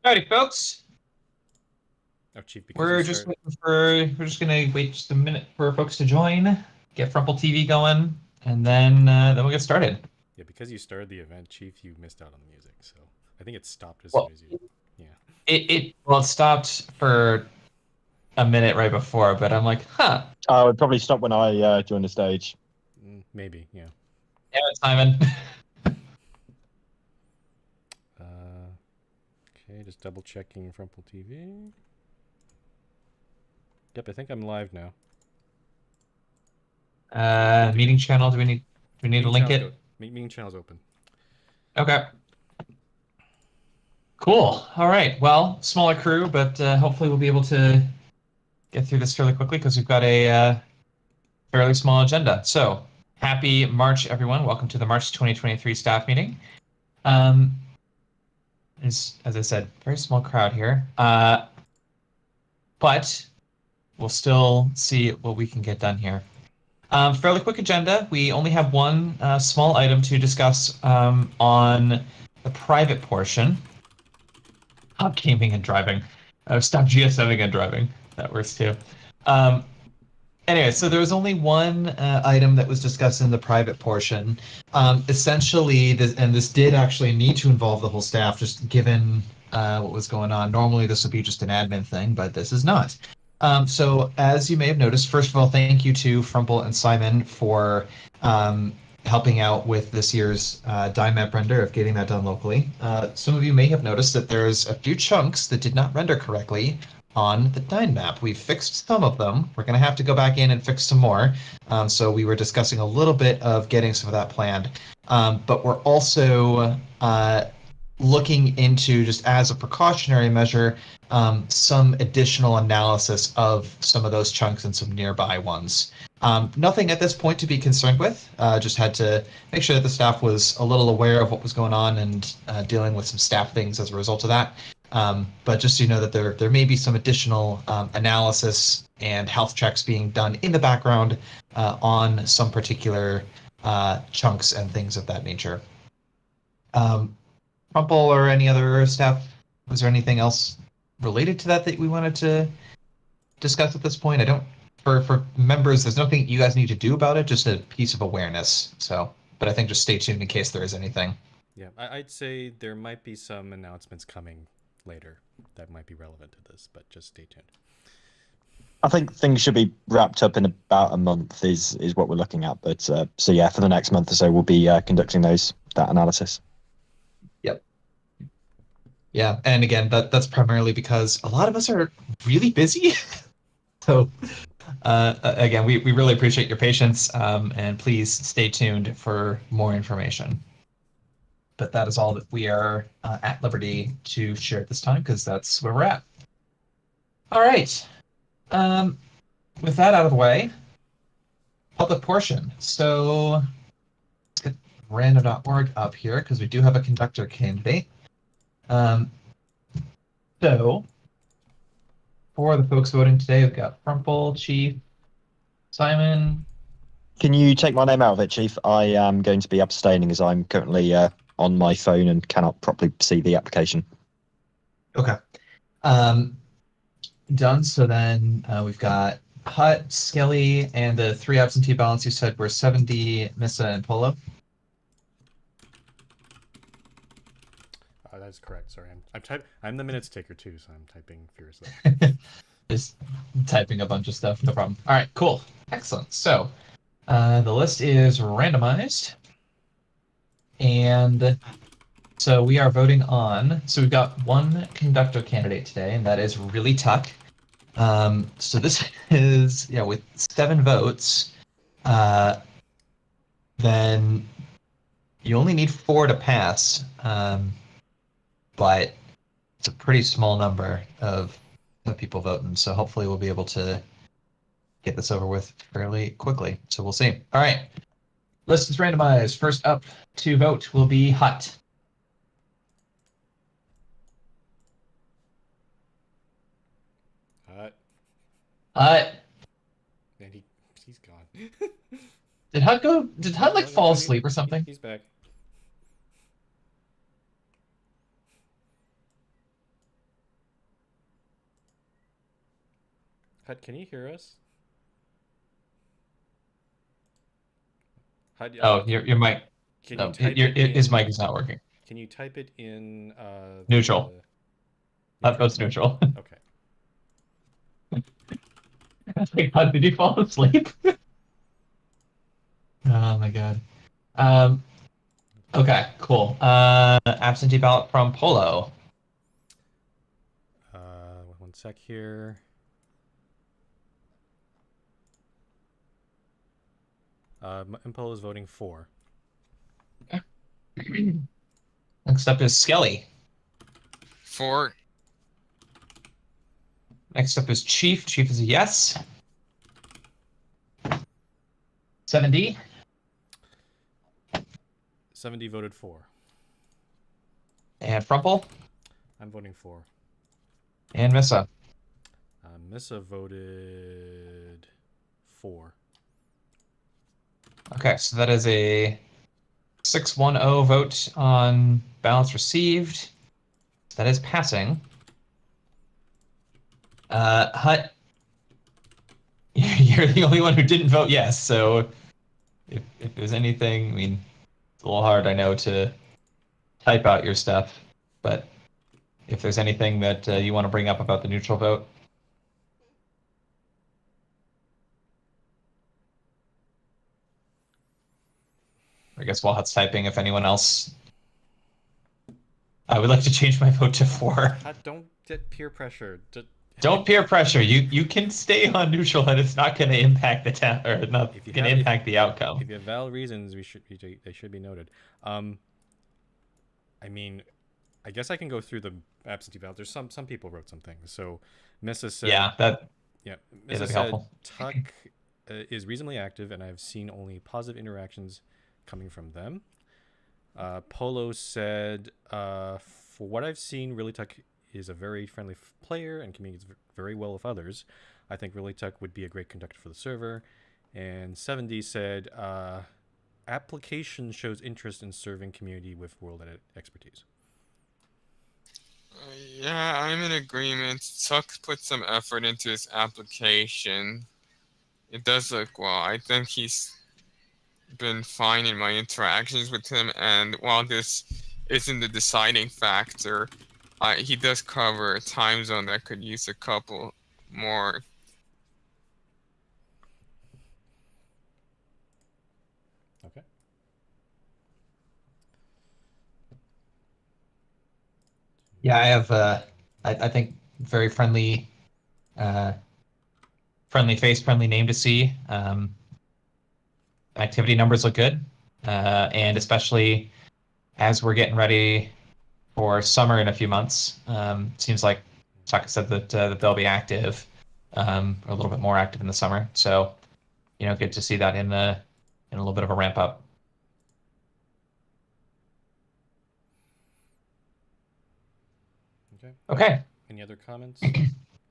Howdy, folks. Oh, Chief, because you We're just start. waiting for. We're just gonna wait just a minute for folks to join, get Frumple TV going, and then we'll get started. Yeah, because you started the event, Chief, you missed out on the music. So I think it stopped as soon Well, as you. Yeah. it stopped for a minute right before, but I'm like, huh. I would probably stop when I join the stage. Maybe. Yeah. Damn it, Simon. Uh, okay, just double checking Frumple TV. Yep, I think I'm live now. Meeting channel. Do we need to Meeting link channel's go. it? Meeting channel's open. Okay. Cool. All right. Well, smaller crew, but hopefully we'll be able to get through this fairly quickly because we've got a fairly small agenda. So, happy March, everyone. Welcome to the March 2023 staff meeting. Um, as I said, very small crowd here. But we'll still see what we can get done here. Fairly quick agenda. We only have one small item to discuss on the private portion. Stop gaming and driving. Stop GSMing and driving. That works too. Um, Anyway, so there was only one item that was discussed in the private portion. Essentially, this did actually need to involve the whole staff, just given what was going on. Normally, this would be just an admin thing, but this is not. So, as you may have noticed, first of all, thank you to Frumple and Simon for helping out with this year's die map render of getting that done locally. Some of you may have noticed that there's a few chunks that did not render correctly on the Dyn map. We've fixed some of them. We're going to have to go back in and fix some more. So we were discussing a little bit of getting some of that planned. But we're also looking into, just as a precautionary measure, some additional analysis of some of those chunks and some nearby ones. Nothing at this point to be concerned with. Just had to make sure that the staff was a little aware of what was going on and dealing with some staff things as a result of that. But just so you know that there may be some additional analysis and health checks being done in the background on some particular chunks and things of that nature. Crumple or any other staff, was there anything else related to that we wanted to discuss at this point? I don't. For members, there's nothing you guys need to do about it, just a piece of awareness. So, but I think just stay tuned in case there is anything. Yeah, I'd say there might be some announcements coming later that might be relevant to this, but just stay tuned. I think things should be wrapped up in about a month is what we're looking at. But so yeah, for the next month or so, we'll be conducting that analysis. Yep. Yeah, and again, that's primarily because a lot of us are really busy. So again, we really appreciate your patience, and please stay tuned for more information. But that is all that we are at liberty to share at this time, because that's where we're at. All right. With that out of the way, public portion. So let's get random.org up here, because we do have a conductor candidate. So for the folks voting today, we've got Frumple, Chief, Simon. Can you take my name out of it, Chief? I am going to be abstaining as I'm currently on my phone and cannot properly see the application. Okay. Done. So then we've got Hut, Skelly, and the three absentee ballots you said were 70, Missa, and Polo. That's correct. Sorry, I'm the minutes taker too, so I'm typing furiously. Just typing a bunch of stuff. No problem. All right. Cool. Excellent. So the list is randomized, and so we are voting on. So we've got one conductor candidate today, and that is Really Tuck. So this is, with 7 votes, then you only need 4 to pass, but it's a pretty small number of people voting. So hopefully we'll be able to get this over with fairly quickly. So we'll see. All right. List is randomized. First up to vote will be Hut. Hut. And he's gone. Did Hut go? Did Hut No, fall asleep or something? He's back. Pet, can you hear us? How do, Oh, your mic. can you No, type it his mic in? is not working. Can you type it in Neutral. the That goes neutral. Okay. Like, how did you fall asleep? Oh my god. Um, okay, cool. Absentee ballot from Polo. One sec here. Impolo is voting for. Next up is Skelly. 4. Next up is Chief. Chief is a yes. 7D. 70 voted for. And Frumple. I'm voting for. And Missa. Missa voted for. Okay, so that is a 6-1-0 vote on ballots received. That is passing. Hut, you're the only one who didn't vote yes, so if there's anything, I mean, it's a little hard, I know, to type out your stuff, but if there's anything that you want to bring up about the neutral vote. I guess while Hut's typing, if anyone else... I would like to change my vote to 4. Don't get peer pressure. Don't peer pressure. You can stay on neutral, and it's not going to impact the town, or not going to impact the outcome. If you have valid reasons, they should be noted. I mean, I guess I can go through the absentee ballot. There's some people wrote some things. So, Missa said, Missa said Tuck is reasonably active, and I've seen only positive interactions coming from them. Polo said, for what I've seen, Really Tuck is a very friendly player and communicates very well with others. I think Really Tuck would be a great conductor for the server. And 70 said, application shows interest in serving community with world expertise. Yeah, I'm in agreement. Tuck put some effort into his application. It does look well. I think he's been fine in my interactions with him, and while this isn't the deciding factor, he does cover a time zone that could use a couple more. Okay. Yeah, I have. I think very friendly, friendly face, friendly name to see. Activity numbers look good, and especially as we're getting ready for summer in a few months. Seems like Taka said that they'll be active, a little bit more active in the summer. So, good to see that in a little bit of a ramp up. Okay. Any other comments?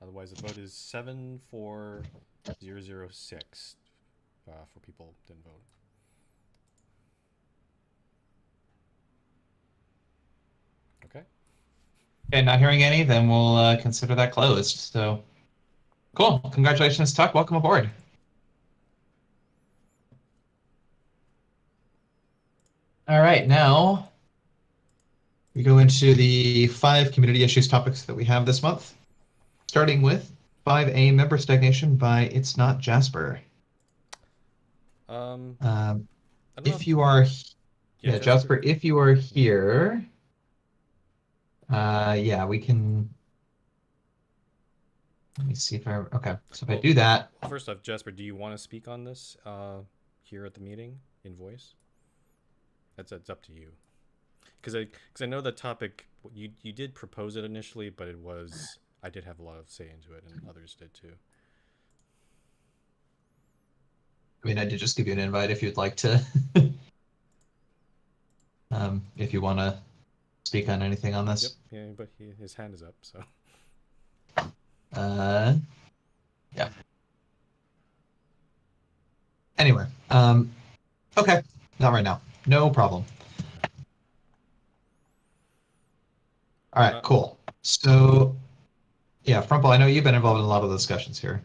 Otherwise, the vote is 74006 for people who didn't vote. Okay. And not hearing any, then we'll consider that closed. So, cool. Congratulations, Tuck. Welcome aboard. All right, now we go into the 5 community issues topics that we have this month, starting with 5A member stagnation by It's Not Jasper. If you are, Jasper, if you are here, we can. Let me see if okay. So if I do that. First off, Jasper, do you want to speak on this here at the meeting in voice? It's up to you. Because I know the topic you did propose it initially, but I did have a lot of say into it, and others did too. I mean, I did just give you an invite if you'd like to. If you want to speak on anything on this. Yep. Yeah, but his hand is up, so. Yeah. Anyway, okay, not right now. No problem. All right, cool. So, yeah, Frumple, I know you've been involved in a lot of the discussions here.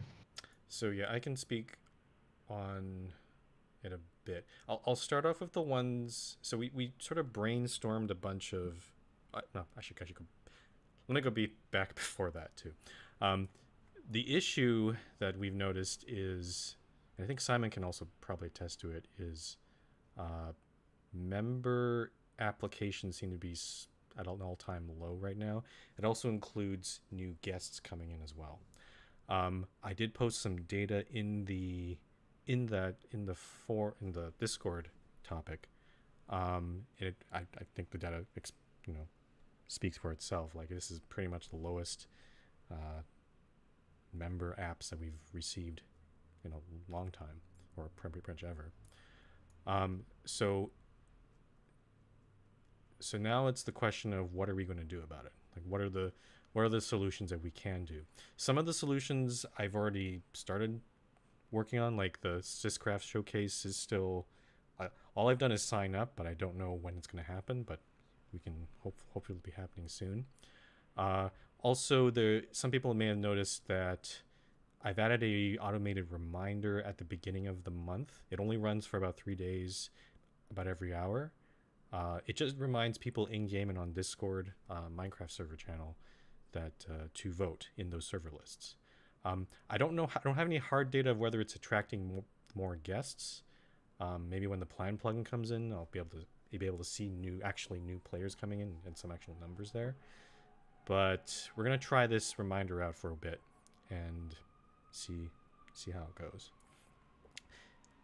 So yeah, I can speak on it a bit. I'll start off with the ones. So we sort of brainstormed a bunch of. No, I should go. Let me go back before that too. The issue that we've noticed is, and I think Simon can also probably attest to it, is member applications seem to be at an all-time low right now. It also includes new guests coming in as well. I did post some data in the Discord topic. I think the data speaks for itself. Like, this is pretty much the lowest member apps that we've received in a long time, or pretty much ever. So now it's the question of what are we going to do about it? Like, what are the solutions that we can do? Some of the solutions I've already started working on, like the Syscraft showcase is still, all I've done is sign up, but I don't know when it's going to happen, but we can hopefully be happening soon. Also, some people may have noticed that I've added a automated reminder at the beginning of the month. It only runs for about 3 days, about every hour. It just reminds people in game and on Discord, Minecraft server channel, that to vote in those server lists. I don't have any hard data of whether it's attracting more guests. Maybe when the plan plugin comes in, I'll be able to see new players coming in and some actual numbers there. But we're gonna try this reminder out for a bit and see how it goes.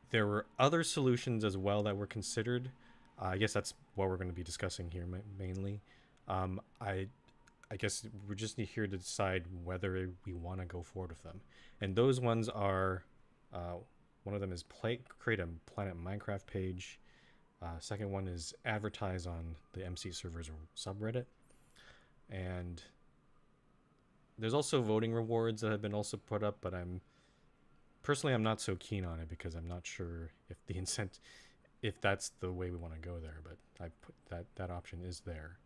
There were other solutions as well that were considered. I guess that's what we're going to be discussing here mainly. I guess we're just here to decide whether we want to go forward with them. And those ones are, one of them is create a Planet Minecraft page. Second one is advertise on the MC servers subreddit. And there's also voting rewards that have been also put up, but I'm not so keen on it because I'm not sure if that's the way we want to go there, but I put that option is there.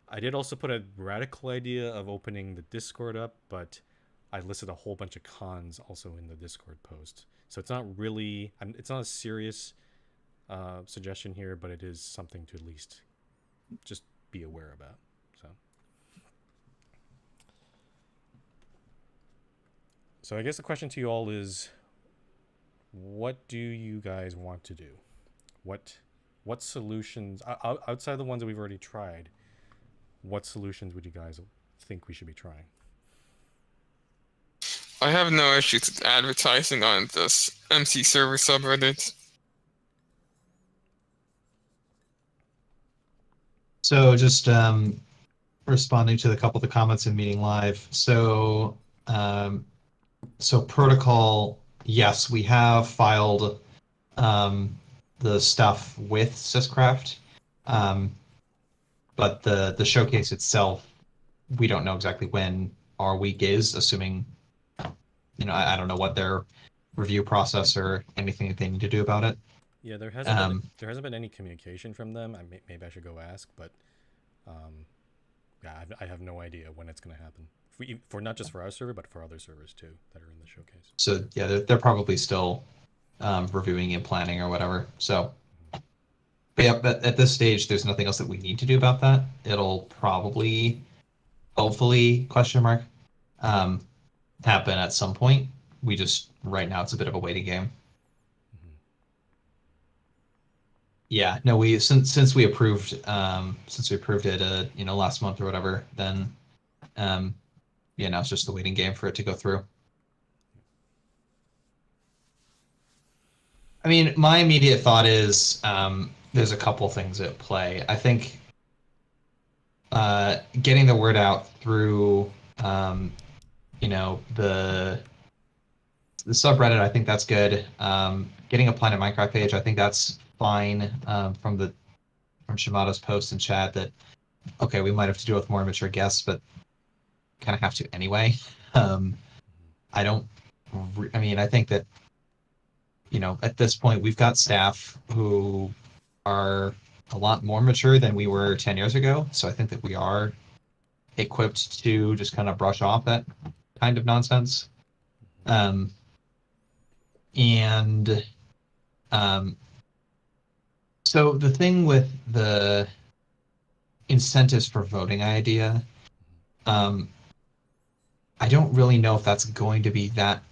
I did also put a radical idea of opening the Discord up, but I listed a whole bunch of cons also in the Discord post. So it's not really, it's not a serious suggestion here, but it is something to at least just be aware about. So I guess the question to you all is, what do you guys want to do? What solutions, outside the ones that we've already tried, what solutions would you guys think we should be trying? I have no issues with advertising on this MC server subreddit. So just responding to a couple of the comments in Meeting Live. So protocol, yes, we have filed the stuff with Syscraft, but the showcase itself, we don't know exactly when our week is, assuming, I don't know what their review process or anything that they need to do about it. Yeah, there hasn't been any communication from them. Maybe I should go ask, but yeah, I have no idea when it's going to happen. For not just for our server, but for other servers too that are in the showcase. So yeah, they're probably still reviewing and planning or whatever. So, but yeah, but at this stage, there's nothing else that we need to do about that. It'll probably, hopefully, happen at some point. We just right now it's a bit of a waiting game. Mm-hmm. Yeah, no, since we approved it last month or whatever, then now it's just the waiting game for it to go through. I mean, my immediate thought is there's a couple things at play. I think getting the word out through the subreddit, I think that's good. Getting a Planet Minecraft page, I think that's fine. From Shimada's post in chat that, okay, we might have to deal with more immature guests, but kind of have to anyway. I think that, at this point we've got staff who are a lot more mature than we were 10 years ago. So I think that we are equipped to just kind of brush off that kind of nonsense. Um, and so the thing with the incentives for voting idea, I don't really know if that's going to be that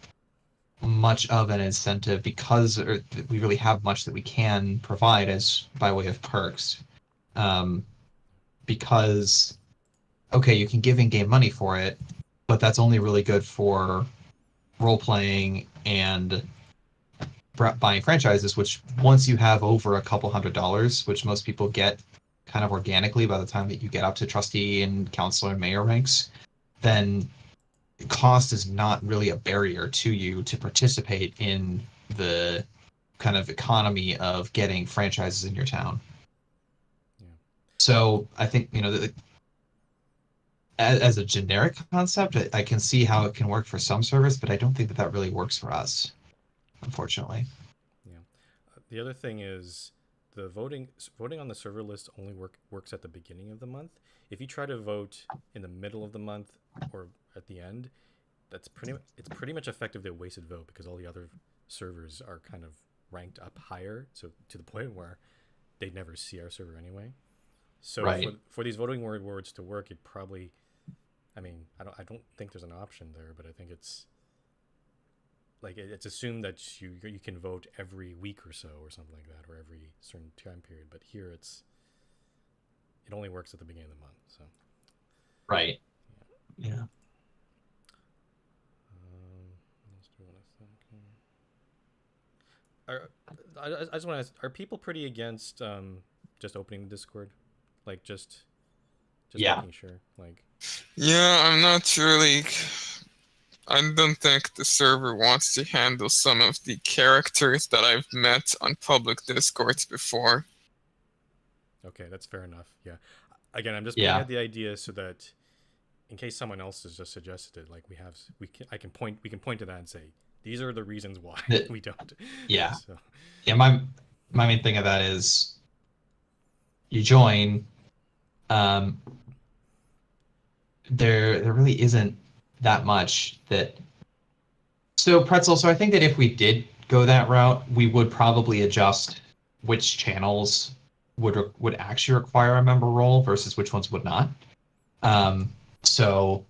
much of an incentive because we really have much that we can provide as by way of perks. Because, okay, you can give in-game money for it, but that's only really good for role-playing and buying franchises, which once you have over a couple $100s, which most people get kind of organically by the time that you get up to trustee and counselor and mayor ranks, then cost is not really a barrier to you to participate in the kind of economy of getting franchises in your town. Yeah. So I think, as a generic concept, I can see how it can work for some servers, but I don't think that that really works for us, unfortunately. Yeah. The other thing is the voting on the server list only works at the beginning of the month. If you try to vote in the middle of the month or at the end, it's pretty much effectively a wasted vote because all the other servers are kind of ranked up higher, so to the point where they'd never see our server anyway. So Right. for these voting rewards to work, it probably, I mean, I don't think there's an option there, but I think it's like it's assumed that you can vote every week or so or something like that, or every certain time period. But here it only works at the beginning of the month. So Right. Yeah. what else do we want to think? I just want to ask: are people pretty against just opening the Discord, like just Yeah. making sure, like? Yeah, I'm not really. I don't think the server wants to handle some of the characters that I've met on public Discords before. Okay, that's fair enough. Yeah. Again, I'm just Yeah. putting out the idea so that in case someone else has just suggested it, like we can point to that and say these are the reasons why we don't. Yeah. So. Yeah. My main thing of that is you join. There really isn't that much that. So Pretzel. So I think that if we did go that route, we would probably adjust which channels would actually require a member role versus which ones would not. Um, so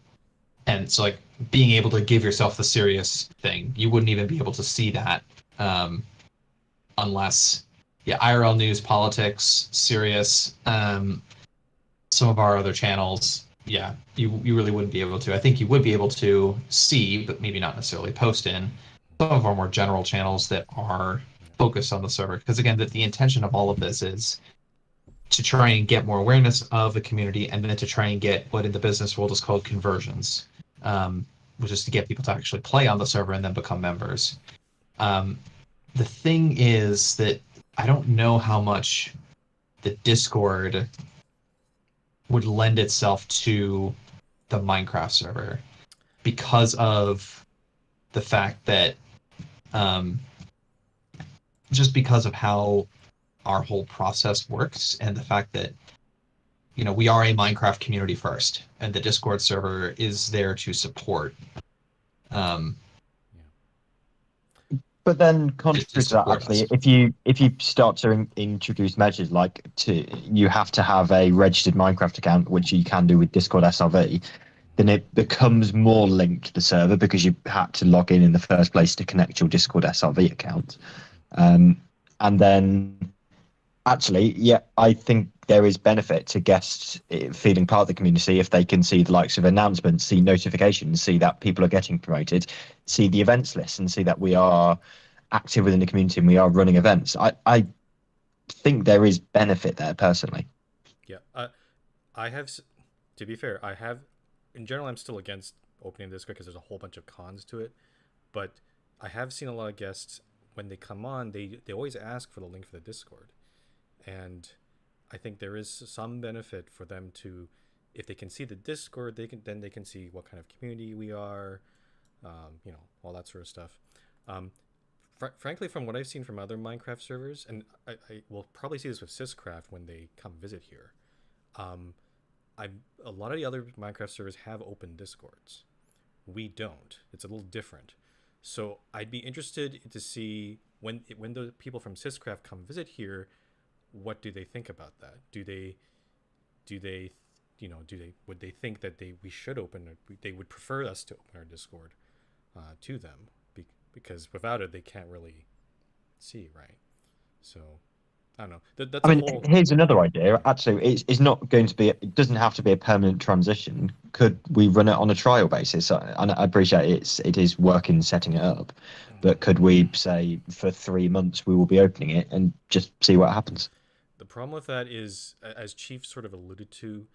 like being able to give yourself the serious thing, you wouldn't even be able to see that unless, yeah, IRL news, politics, serious, some of our other channels, yeah, you really wouldn't be able to. I think you would be able to see, but maybe not necessarily post in some of our more general channels that are focused on the server. Because again, the intention of all of this is to try and get more awareness of the community and then to try and get what in the business world is called conversions, which is to get people to actually play on the server and then become members. The thing is that I don't know how much the Discord would lend itself to the Minecraft server because of the fact that just because of how our whole process works and the fact that we are a Minecraft community first and the Discord server is there to support But then, contrary to that, actually, us. if you start to introduce measures like you have to have a registered Minecraft account, which you can do with Discord SRV, then it becomes more linked to the server because you had to log in the first place to connect your Discord SRV account. And then, actually, yeah, I think there is benefit to guests feeling part of the community if they can see the likes of announcements, see notifications, see that people are getting promoted, see the events list, and see that we are active within the community and we are running events. I think there is benefit there personally. Yeah, I have. To be fair, I have. In general, I'm still against opening Discord because there's a whole bunch of cons to it. But I have seen a lot of guests when they come on, they always ask for the link for the Discord, and I think there is some benefit for them to, if they can see the Discord, they can see what kind of community we are, all that sort of stuff. Frankly, from what I've seen from other Minecraft servers, and I will probably see this with Syscraft when they come visit here, a lot of the other Minecraft servers have open Discords. We don't. It's a little different. So I'd be interested to see when the people from Syscraft come visit here, what do they think about that? Do they would they think that we should they would prefer us to open our Discord to them, because without it they can't really see, right? So I don't know. That's I mean, here's another idea. Actually, it's not going to be. It doesn't have to be a permanent transition. Could we run it on a trial basis? I appreciate it is work in setting it up, but could we say for 3 months we will be opening it and just see what happens? The problem with that is, as Chief sort of alluded to,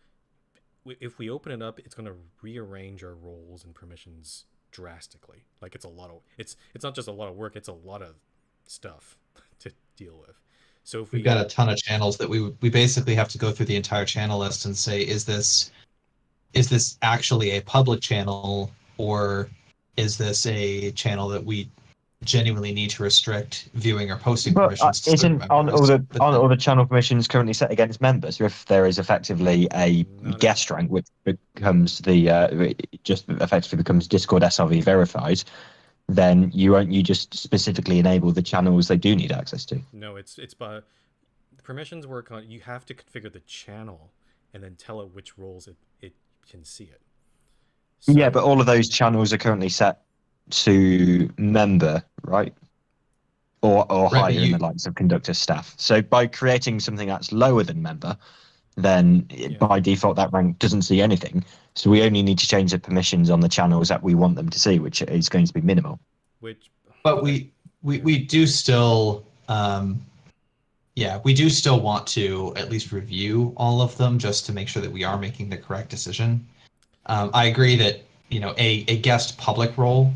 if we open it up, it's going to rearrange our roles and permissions drastically. Like it's not just a lot of work; it's a lot of stuff to deal with. So if we've got a ton of channels that we basically have to go through the entire channel list and say, is this actually a public channel, or is this a channel that we genuinely need to restrict viewing or posting permissions to isn't on all the channel permissions currently set against members? If there is effectively a guest rank, which becomes just effectively becomes Discord SRV verified, then you just specifically enable the channels they do need access to. No, it's by the permissions work on. You have to configure the channel and then tell it which roles it can see it. So, yeah, but all of those channels are currently set to member, right? Or higher in the likes of conductor staff. So by creating something that's lower than member, then by default that rank doesn't see anything. So we only need to change the permissions on the channels that we want them to see, which is going to be minimal. But we do still we do still want to at least review all of them just to make sure that we are making the correct decision. I agree that a guest public role,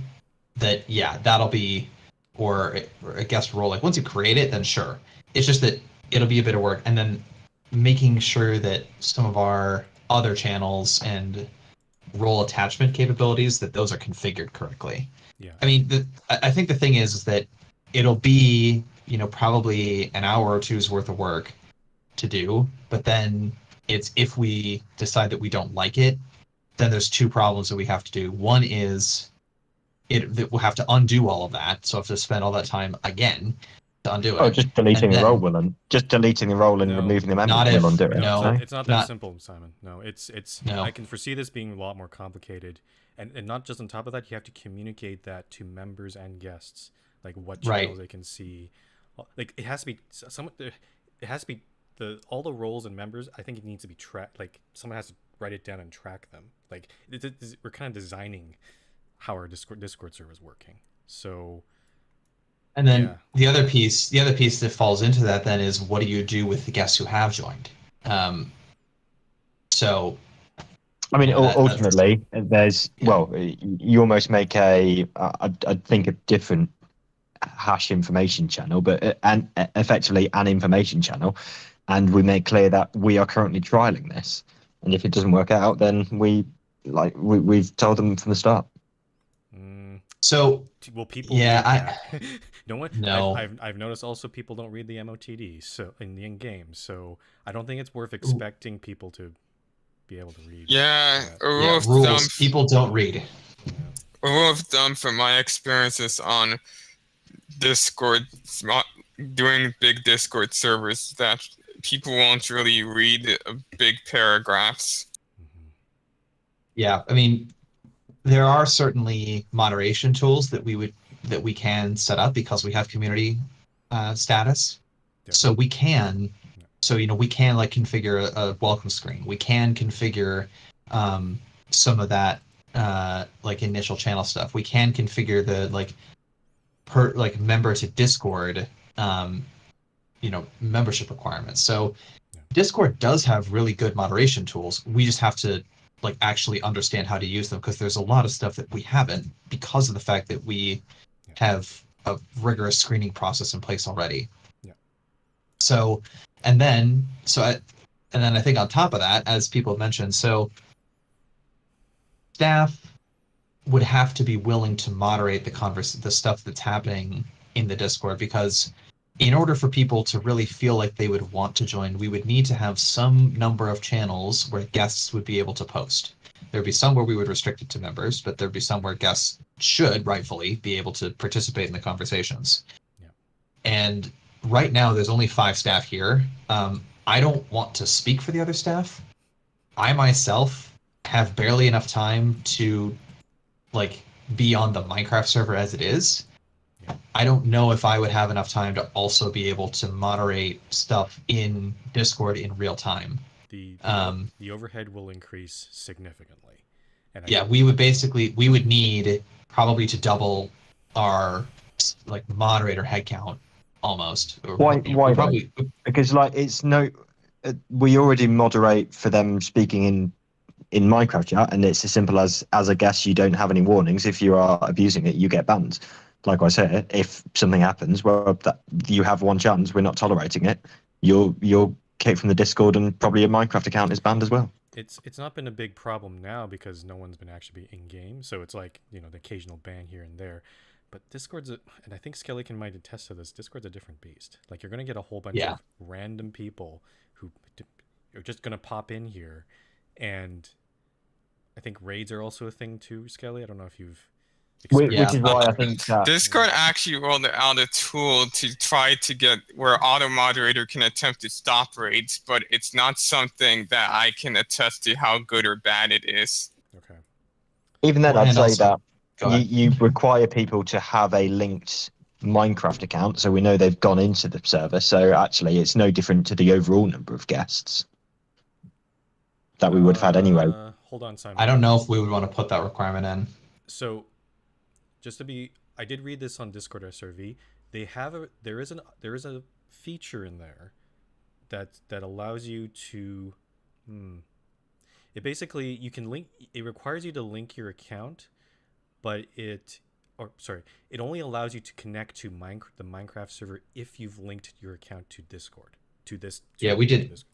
that'll be, or a guest role, like once you create it, then sure. It's just that it'll be a bit of work, and then making sure that some of our other channels and role attachment capabilities, that those are configured correctly. Yeah. I mean, I think the thing is that it'll be, probably an hour or two's worth of work to do, but then it's, if we decide that we don't like it, then there's two problems that we have to do. One is that we'll have to undo all of that, so I have to spend all that time again to undo it. Oh, just deleting the role will just deleting the role and removing the member will undo it. No, it's not that simple, Simon. No, it's no. I can foresee this being a lot more complicated, and not just on top of that, you have to communicate that to members and guests, like what channels they can see. Like it has to be all the roles and members. I think it needs to be tracked. Like someone has to write it down and track them. Like we're kind of designing how our Discord server is working. So, and then the other piece that falls into that then is, what do you do with the guests who have joined? So, I mean, ultimately, there's you almost make I think a different hash information channel, but and effectively an information channel, and we make clear that we are currently trialing this, and if it doesn't work out, then we've told them from the start. So will people? Yeah, No. I've noticed also people don't read the MOTD so in the in-game, so I don't think it's worth expecting people to be able to read. Rules. People don't read. A rule of thumb from my experiences on Discord, doing big Discord servers, that people won't really read big paragraphs. Yeah, I mean, there are certainly moderation tools that we can set up because we have community status. Yep. So we can, we can like configure a welcome screen. We can configure some of that like initial channel stuff. We can configure the member to Discord membership requirements. So Discord does have really good moderation tools. We just have to actually understand how to use them, because there's a lot of stuff that we haven't, because of the fact that we have a rigorous screening process in place already. So then I think on top of that, as people have mentioned, so staff would have to be willing to moderate the stuff that's happening in the Discord, because in order for people to really feel like they would want to join, we would need to have some number of channels where guests would be able to post. There'd be some where we would restrict it to members, but there'd be some where guests should rightfully be able to participate in the conversations. Yeah. And right now, there's only 5 staff here. I don't want to speak for the other staff. I myself have barely enough time to like be on the Minecraft server as it is. Yeah. I don't know if I would have enough time to also be able to moderate stuff in Discord in real time. The overhead will increase significantly. And we would need probably to double our like moderator headcount almost. Why probably, because like it's no, we already moderate for them speaking in Minecraft chat, and it's as simple as a guest you don't have any warnings. If you are abusing it, you get banned. Like I said, if something happens, well, that you have one chance. We're not tolerating it. You're kicked from the Discord, and probably your Minecraft account is banned as well. It's not been a big problem now because no one's been actually in game, so it's like, you know, the occasional ban here and there. But Discord's and I think Skelly can might attest to this. Discord's a different beast. Like, you're gonna get a whole bunch of random people who are just gonna pop in here, and I think raids are also a thing too, Skelly. I don't know if you've Which is why I think Discord actually rolled out a tool to try to get where auto moderator can attempt to stop raids, but it's not something that I can attest to how good or bad it is. Okay. Even then, I'd say also, that you require people to have a linked Minecraft account, so we know they've gone into the server. So actually, it's no different to the overall number of guests that we would have had anyway. Hold on, Simon. I don't know if we would want to put that requirement in. So, I did read this on Discord SRV. There is a feature in there that allows you to, it basically you can link. It requires you to link your account, but it only allows you to connect to the Minecraft server if you've linked your account to Discord. We did. Discord.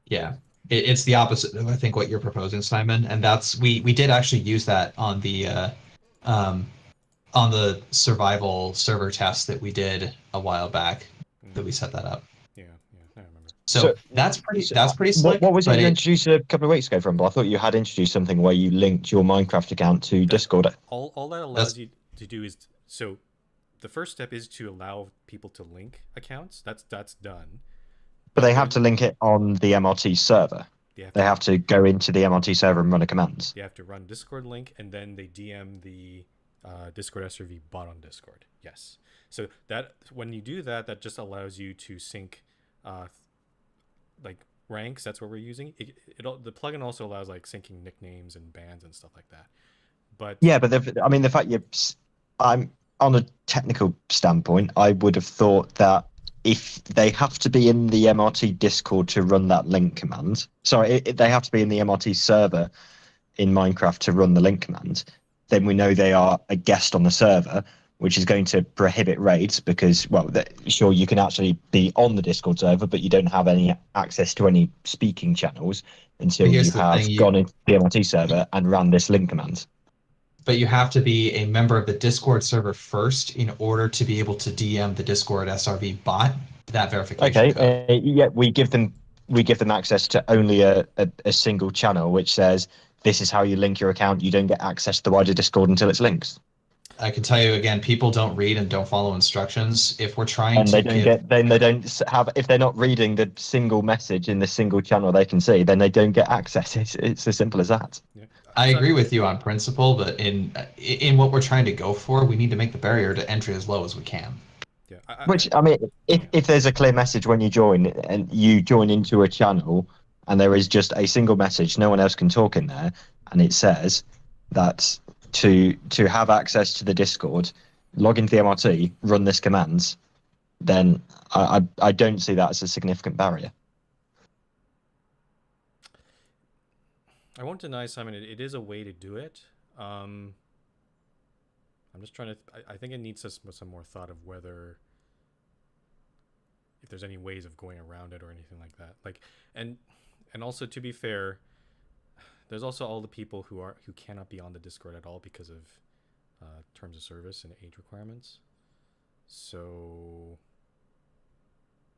Yeah. It's the opposite of I think what you're proposing, Simon, and that's we did actually use that on the survival server test that we did a while back. That we set that up. Yeah, I remember. So that's pretty slick. What was it you introduced a couple of weeks ago, Rumble? I thought you had introduced something where you linked your Minecraft account to Discord. All that allows you to do is, so the first step is to allow people to link accounts. That's done. But they have to link it on the MRT server. They have to go into the MRT server and run a command. They have to run Discord link, and then they DM the Discord SRV bot on Discord. Yes. So that when you do that, that just allows you to sync like ranks. That's what we're using. The plugin also allows like syncing nicknames and bands and stuff like that. But yeah, but the fact I'm on a technical standpoint, I would have thought that if they have to be in the MRT Discord to run that link command, they have to be in the MRT server in Minecraft to run the link command, then we know they are a guest on the server, which is going to prohibit raids because, well, sure, you can actually be on the Discord server, but you don't have any access to any speaking channels until you have gone into the MRT server and ran this link command. But you have to be a member of the Discord server first in order to be able to DM the Discord SRV bot that verification code. Yeah, we give them access to only a single channel, which says this is how you link your account. You don't get access to the wider Discord until it's linked. I can tell you again, people don't read and don't follow instructions. If we're trying and if they're not reading the single message in the single channel they can see, then they don't get access. It's as simple as that. Yeah. I agree with you on principle, but in what we're trying to go for, we need to make the barrier to entry as low as we can. Yeah. If there's a clear message when you join and you join into a channel and there is just a single message, no one else can talk in there, and it says that to have access to the Discord, log into the MRT, run this command, then I don't see that as a significant barrier. I won't deny, Simon, it is a way to do it. I'm just trying to... I think it needs some more thought of whether... if there's any ways of going around it or anything like that. And also, to be fair, there's also all the people who cannot be on the Discord at all because of terms of service and age requirements. So...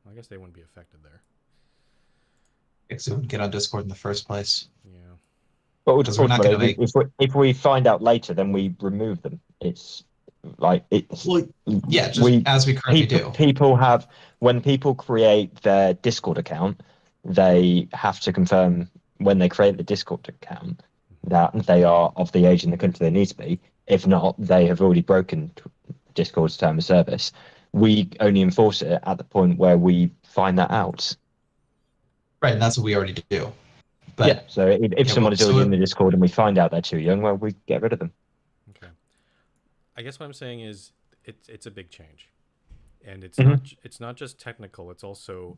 I guess they wouldn't be affected there. Because it wouldn't get on Discord in the first place. Yeah. But Because we're not going to make. if we find out later, then we remove them. It's like it's. Well, yeah, just as we currently do. People have, when people create their Discord account, they have to confirm when they create the Discord account that they are of the age in the country they need to be. If not, they have already broken Discord's term of service. We only enforce it at the point where we find that out. Right, and that's what we already do. But yeah, so if someone is already in the Discord and we find out they're too young, well, we get rid of them. Okay. I guess what I'm saying is it's a big change, and it's not just technical. It's also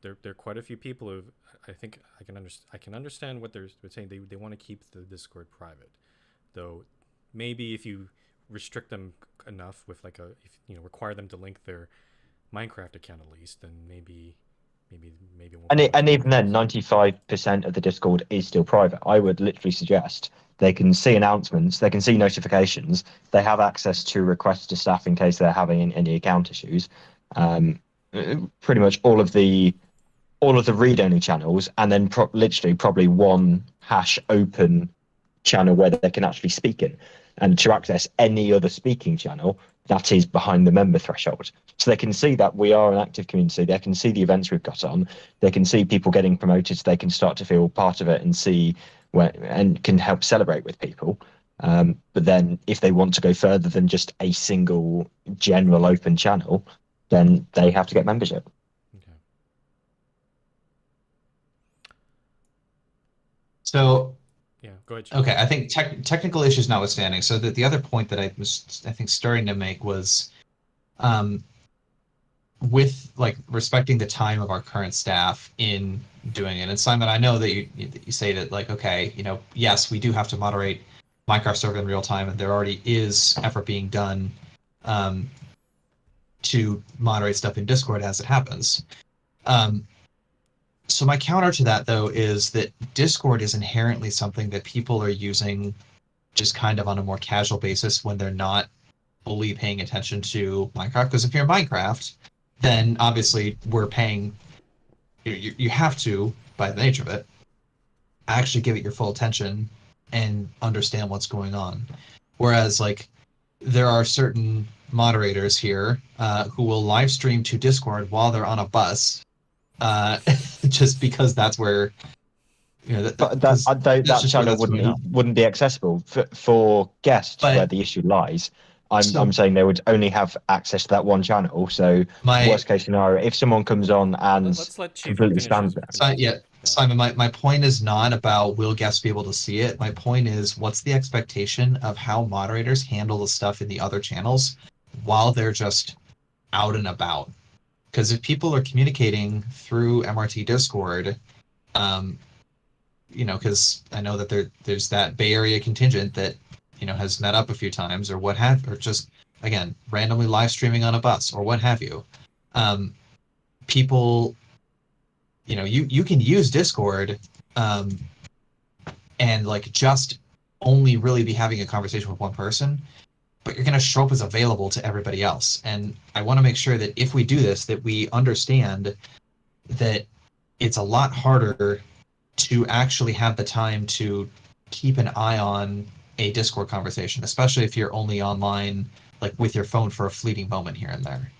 there are quite a few people who I think I can understand what they're saying. They want to keep the Discord private, though. Maybe if you restrict them enough with require them to link their Minecraft account at least, then maybe it won't. And even then, 95% of the Discord is still private. I would literally suggest they can see announcements, they can see notifications, they have access to requests to staff in case they're having any account issues. Pretty much all of the read-only channels, and then literally probably one hash open channel where they can actually speak in. And to access any other speaking channel, that is behind the member threshold. So they can see that we are an active community. They can see the events we've got on. They can see people getting promoted. So they can start to feel part of it and see and can help celebrate with people. But then if they want to go further than just a single general open channel, then they have to get membership. Okay. So yeah, go ahead. Okay, I think technical issues notwithstanding. So the other point that I think starting to make was, with like respecting the time of our current staff in doing it. And Simon, I know that you say that like, okay, yes, we do have to moderate Minecraft server in real time, and there already is effort being done to moderate stuff in Discord as it happens. So my counter to that, though, is that Discord is inherently something that people are using just kind of on a more casual basis when they're not fully paying attention to Minecraft. Because if you're in Minecraft, then obviously we're paying. You have to, by the nature of it, actually give it your full attention and understand what's going on. Whereas, like, there are certain moderators here who will live stream to Discord while they're on a bus. Just because that's where that channel wouldn't be accessible for guests where the issue lies. I'm saying they would only have access to that one channel. So worst case scenario, if someone comes on and completely stands there. Simon, my point is not about will guests be able to see it. My point is what's the expectation of how moderators handle the stuff in the other channels while they're just out and about. Because if people are communicating through MRT Discord, because I know that there's that Bay Area contingent that, has met up a few times or or just, again, randomly live streaming on a bus or what have you. People, you can use Discord and like just only really be having a conversation with one person, but you're going to show up as available to everybody else. And I want to make sure that if we do this, that we understand that it's a lot harder to actually have the time to keep an eye on a Discord conversation, especially if you're only online, like with your phone for a fleeting moment here and there.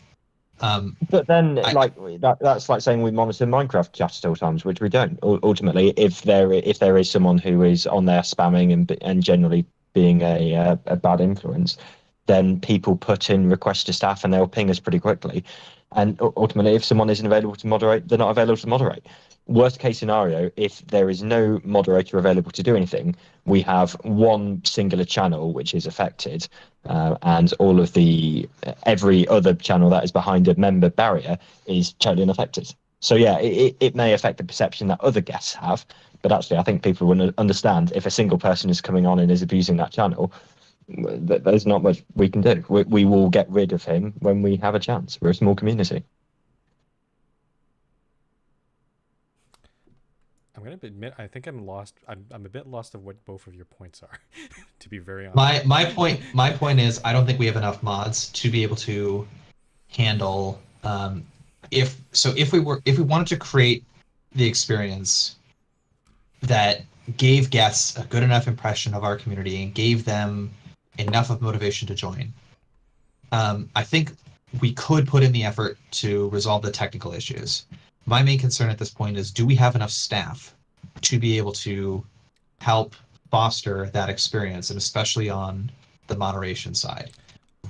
But then, that's like saying we monitor Minecraft chat at all times, which we don't. Ultimately, if there is someone who is on there spamming and generally being a bad influence, then people put in requests to staff and they'll ping us pretty quickly. And ultimately, if someone isn't available to moderate, they're not available to moderate. Worst case scenario, if there is no moderator available to do anything, we have one singular channel which is affected, and all of every other channel that is behind a member barrier is totally unaffected. So yeah, it may affect the perception that other guests have, but actually I think people will understand if a single person is coming on and is abusing that channel, there's not much we can do. We will get rid of him when we have a chance. We're a small community. I'm going to admit, I think I'm lost. I'm a bit lost of what both of your points are, to be very honest. My point is I don't think we have enough mods to be able to handle if we wanted to create the experience that gave guests a good enough impression of our community and gave them enough of motivation to join, I think we could put in the effort to resolve the technical issues. My main concern at this point is, do we have enough staff to be able to help foster that experience, and especially on the moderation side?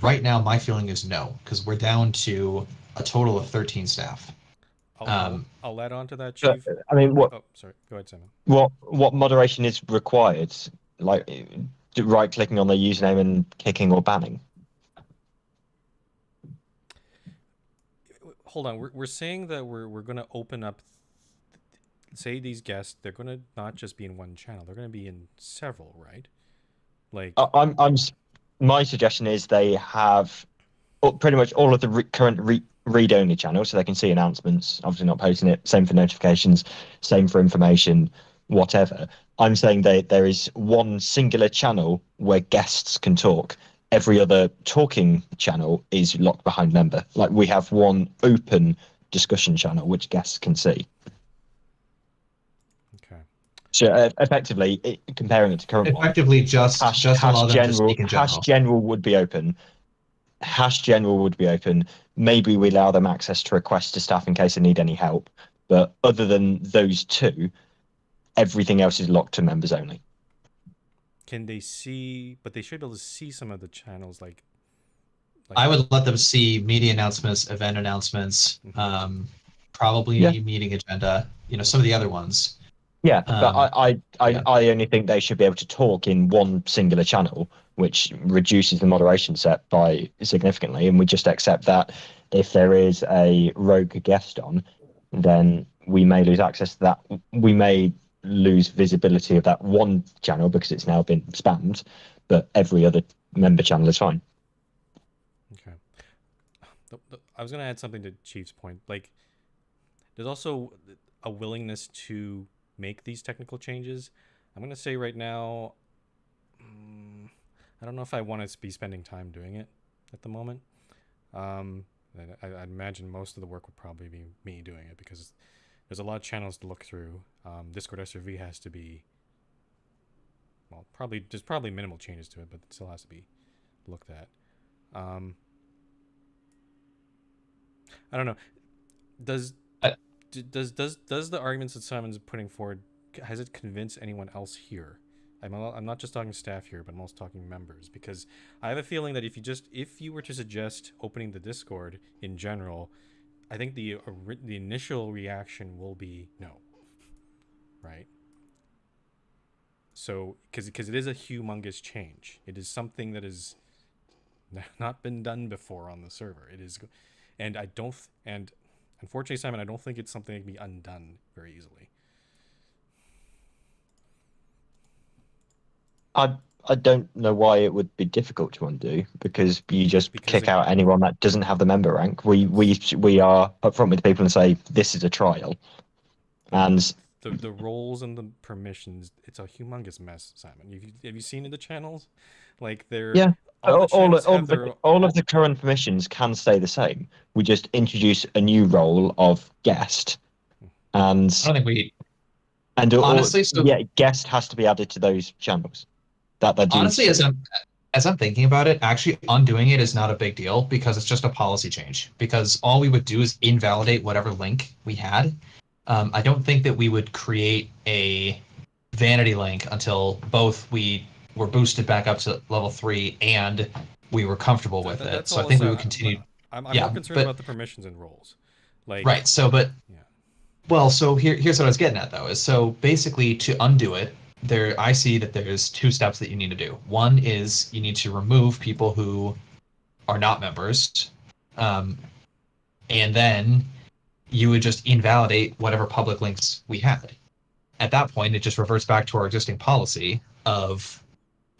Right now, my feeling is no, because we're down to a total of 13 staff. I'll add on to that, Chief. I mean, what? Oh, sorry. Go ahead, Simon. What moderation is required? Like right-clicking on their username and kicking or banning. Hold on. We're saying that we're going to open up. Say these guests, they're going to not just be in one channel. They're going to be in several, right? Like my suggestion is they have pretty much all of the current read-only channels, so they can see announcements. Obviously, not posting it. Same for notifications. Same for information. Whatever. I'm saying there is one singular channel where guests can talk. Every other talking channel is locked behind member. Like, we have one open discussion channel which guests can see. Okay. So effectively, comparing it to current effectively just allow them to speak in general. Hash general would be open. Hash general would be open. Maybe we allow them access to requests to staff in case they need any help. But other than those two, everything else is locked to members only. Can they see? But they should be able to see some of the channels. Like I would let them see media announcements, event announcements, probably meeting agenda. Some of the other ones. Yeah, but I only think they should be able to talk in one singular channel, which reduces the moderation set by significantly. And we just accept that if there is a rogue guest on, then we may lose access to that. We may lose visibility of that one channel because it's now been spammed, but every other member channel is fine. Okay. I was going to add something to Chief's point. Like, there's also a willingness to make these technical changes. I'm going to say right now, I don't know if I want to be spending time doing it at the moment. I'd imagine most of the work would probably be me doing it because there's a lot of channels to look through. Discord SRV has to be, well, there's probably minimal changes to it, but it still has to be looked at. I don't know. Does the arguments that Simon's putting forward, has it convinced anyone else here? I'm not just talking staff here, but I'm also talking members, because I have a feeling that if you were to suggest opening the Discord in general, I think the initial reaction will be no, right? So because it is a humongous change, it is something that has not been done before on the server. It is, and unfortunately, Simon, I don't think it's something that can be undone very easily. I don't know why it would be difficult to undo, because you just kick out anyone that doesn't have the member rank. We are upfront with people and say this is a trial, and the roles and the permissions, it's a humongous mess, Simon. Have you seen in the channels? Like all of the current permissions can stay the same. We just introduce a new role of guest, and I don't think we. And honestly, guest has to be added to those channels. Honestly, as I'm thinking about it, actually undoing it is not a big deal, because it's just a policy change. Because all we would do is invalidate whatever link we had. I don't think that we would create a vanity link until both we were boosted back up to level 3 and we were comfortable with it. So I think we would continue. I'm more concerned about the permissions and roles. Right. So, well, so here's what I was getting at, though, is so basically to undo it, I see that there's 2 steps that you need to do. One is you need to remove people who are not members, and then you would just invalidate whatever public links we had. At that point, it just reverts back to our existing policy of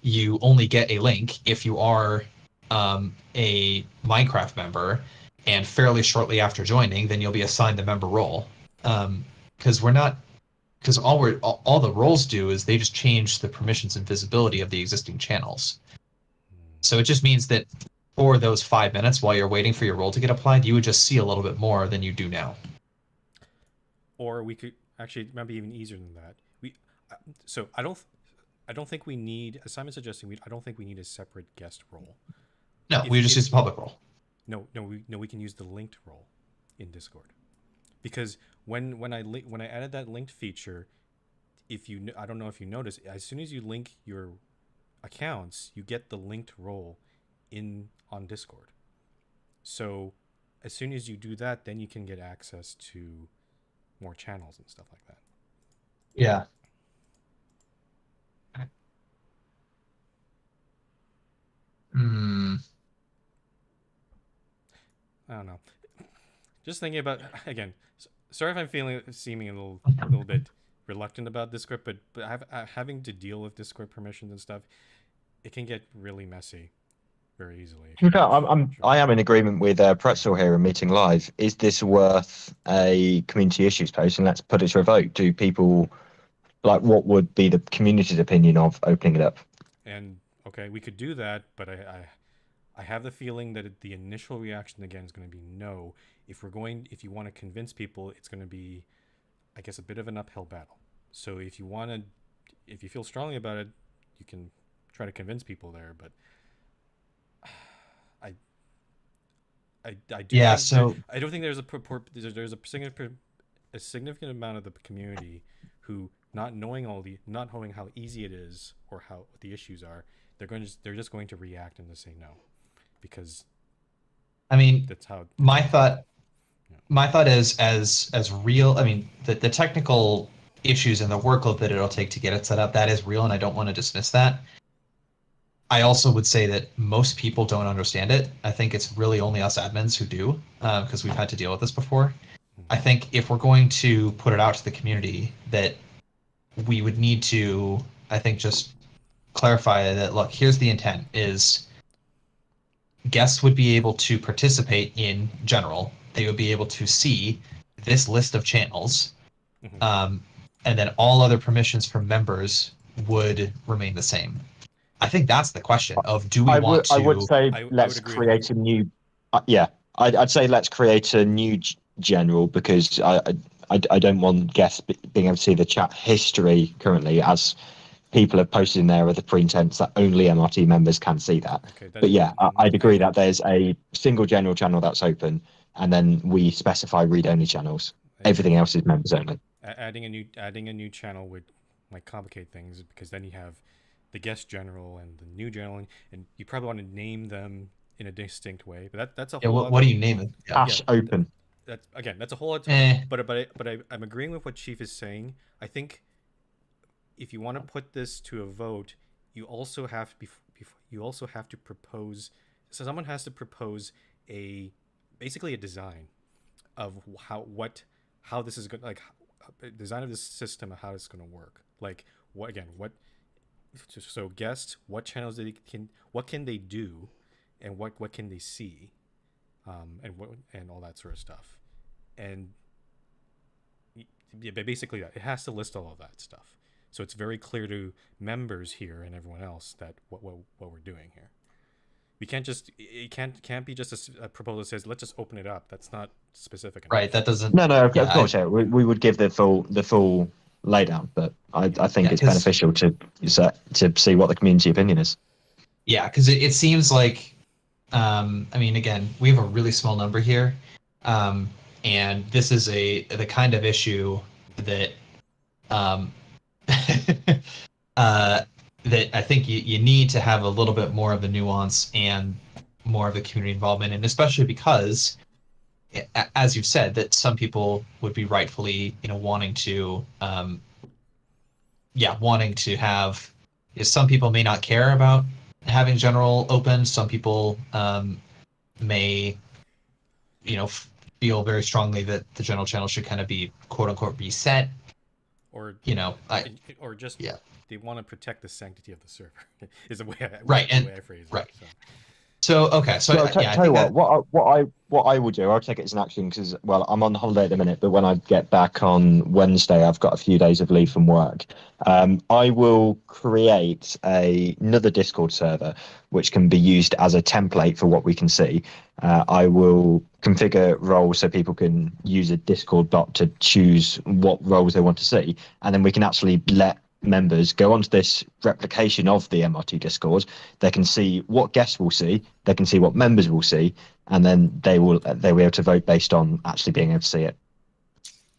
you only get a link if you are a Minecraft member, and fairly shortly after joining, then you'll be assigned the member role. Because all the roles do is they just change the permissions and visibility of the existing channels. So it just means that for those 5 minutes while you're waiting for your role to get applied, you would just see a little bit more than you do now. Or we could actually, it might be even easier than that. So I don't think we need, as Simon's suggesting, I don't think we need a separate guest role. No, we just use the public role. No, we can use the linked role in Discord, because when I added that linked feature, I don't know if you noticed, as soon as you link your accounts, you get the linked role on Discord. So as soon as you do that, then you can get access to more channels and stuff like that. Yeah. I don't know. Just thinking about, again, sorry if I'm seeming a little bit reluctant about Discord, but having to deal with Discord permissions and stuff, it can get really messy very easily. I am in agreement with Pretzel here and Meeting Live. Is this worth a community issues post? And let's put it to a vote. Do people, like, what would be the community's opinion of opening it up? And okay, we could do that, but I have the feeling that the initial reaction again is going to be no. If you want to convince people, it's going to be, I guess, a bit of an uphill battle. So if you feel strongly about it, you can try to convince people there. But I do. Yeah. I don't think there's a significant amount of the community who, not knowing how easy it is or what the issues are, they're just going to react and just say no, because I mean, that's how my thought is as real. I mean, the technical issues and the workload that it'll take to get it set up, that is real, and I don't want to dismiss that. I also would say that most people don't understand it. I think it's really only us admins who do, because we've had to deal with this before. I think if we're going to put it out to the community, that we would need to, I think, just clarify that, look, here's the intent, is guests would be able to participate in general. They would be able to see this list of channels, and then all other permissions from members would remain the same. I think that's the question of, do we want to... I would say let's create a new... I'd say let's create a new general, because I don't want guests being able to see the chat history currently, as people have posted in there with the pretense that only MRT members can see that. Okay, but yeah, I'd agree that there's a single general channel that's open, and then we specify read-only channels. Everything else is members only. Adding a new channel might complicate things, because then you have the guest general and the new general, and you probably want to name them in a distinct way. But that's a whole. What do you name it? Hash open. That's a whole other. But I'm agreeing with what Chief is saying. I think if you want to put this to a vote, you also have to propose. So someone has to propose basically a design of how this is going, like a design of this system of how it's going to work. Like so guests, what channels what can they do, and what can they see, and all that sort of stuff. And yeah, basically it has to list all of that stuff, so it's very clear to members here and everyone else that what we're doing here. We can't just, it can't be just a proposal that says let's just open it up. That's not specific enough. Right, that doesn't... No, of course, we would give the full laydown, but I think it's beneficial to see what the community opinion is. Yeah, because it seems like, I mean, again, we have a really small number here, and this is the kind of issue that that I think you need to have a little bit more of the nuance and more of the community involvement, and especially because, as you've said, that some people would be rightfully, wanting to have. Some people may not care about having general open. Some people may, feel very strongly that the general channel should kind of be quote unquote reset. Or just they want to protect the sanctity of the server is the way I phrase it. So Well, yeah, I tell you think that what I would do, I'll take it as an action because, well, I'm on holiday at the minute, but when I get back on Wednesday, I've got a few days of leave from work. I will create another Discord server which can be used as a template for what we can see. I will configure roles so people can use a Discord bot to choose what roles they want to see, and then we can actually let members go onto this replication of the MRT Discord. They can see what guests will see, they can see what members will see, and then they'll be able to vote based on actually being able to see it.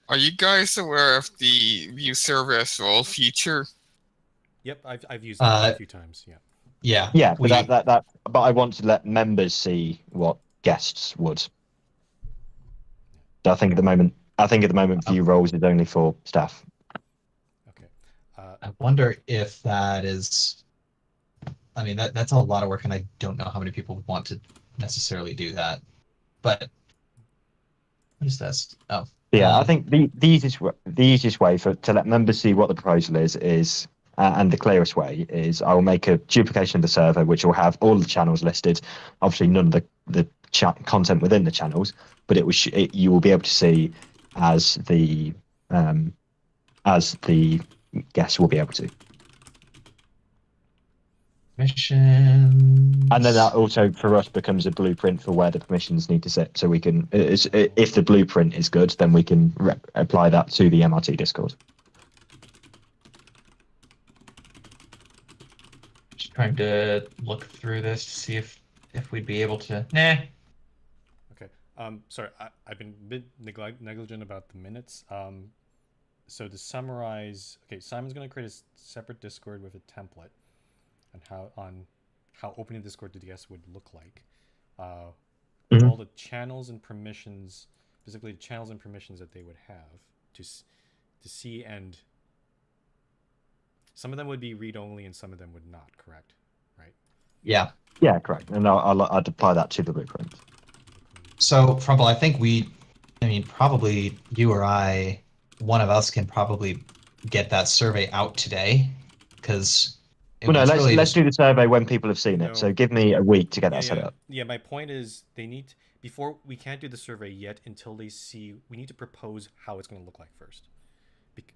Are you guys aware of the view server as role feature? Yep, I've used it a few times. Yeah. Yeah. But but I want to let members see what guests would. So I think at the moment view roles is only for staff. Okay. I wonder if that is. I mean, that's a lot of work, and I don't know how many people want to necessarily do that. But what is this? Oh, yeah. I think the easiest way to let members see what the proposal is and the clearest way is I will make a duplication of the server which will have all the channels listed. Obviously, none of the content within the channels, but you will be able to see as the guests will be able to. Permissions. And then that also for us becomes a blueprint for where the permissions need to sit. So we can, if the blueprint is good, then we can apply that to the MRT Discord. Just trying to look through this to see if we'd be able to. Nah. Okay. Sorry, I've been a bit negligent about the minutes. So to summarize, okay, Simon's going to create a separate Discord with a template on how opening Discord to the guests would look like. All the channels and permissions, specifically the channels and permissions that they would have to see, and some of them would be read only and some of them would not. Correct, right? Yeah, correct. And I'd apply that to the blueprint. So, Frumple, I think probably you or I, one of us can probably get that survey out today, because. Well, no, let's do the survey when people have seen it. So give me a week to get that set up. Yeah, my point is they need before we can't do the survey yet until they see. We need to propose how it's going to look like first.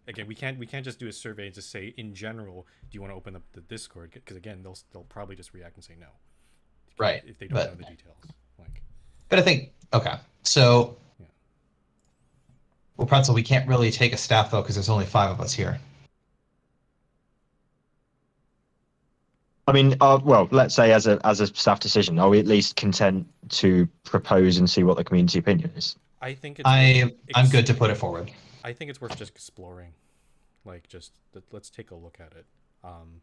Again, we can't just do a survey and just say in general, do you want to open up the Discord? Because again, they'll probably just react and say no. Right. If they don't know the details. But I think so. Yeah. Well, Pretzel, we can't really take a staff vote because there's only 5 of us here. I mean, well, let's say as a staff decision, are we at least content to propose and see what the community opinion is? I think I'm good to put it forward. I think it's worth just exploring, let's take a look at it.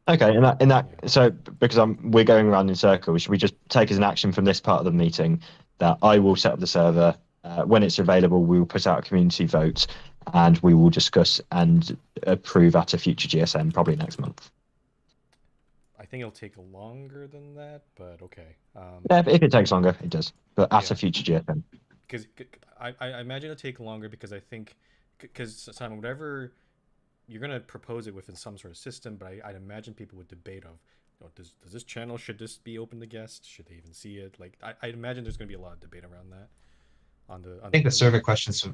Okay, so because we're going around in circles, should we just take as an action from this part of the meeting that I will set up the server when it's available? We will put out a community vote, and we will discuss and approve at a future GSM probably next month. I think it'll take longer than that, but okay. Yeah, if it takes longer, it does. But at a future GSM. Because I imagine it'll take longer because I think, Simon, whatever you're going to propose it within some sort of system, but I'd imagine people would debate of, does this channel, should this be open to guests? Should they even see it? Like, I'd imagine there's going to be a lot of debate around that. I think the survey questions.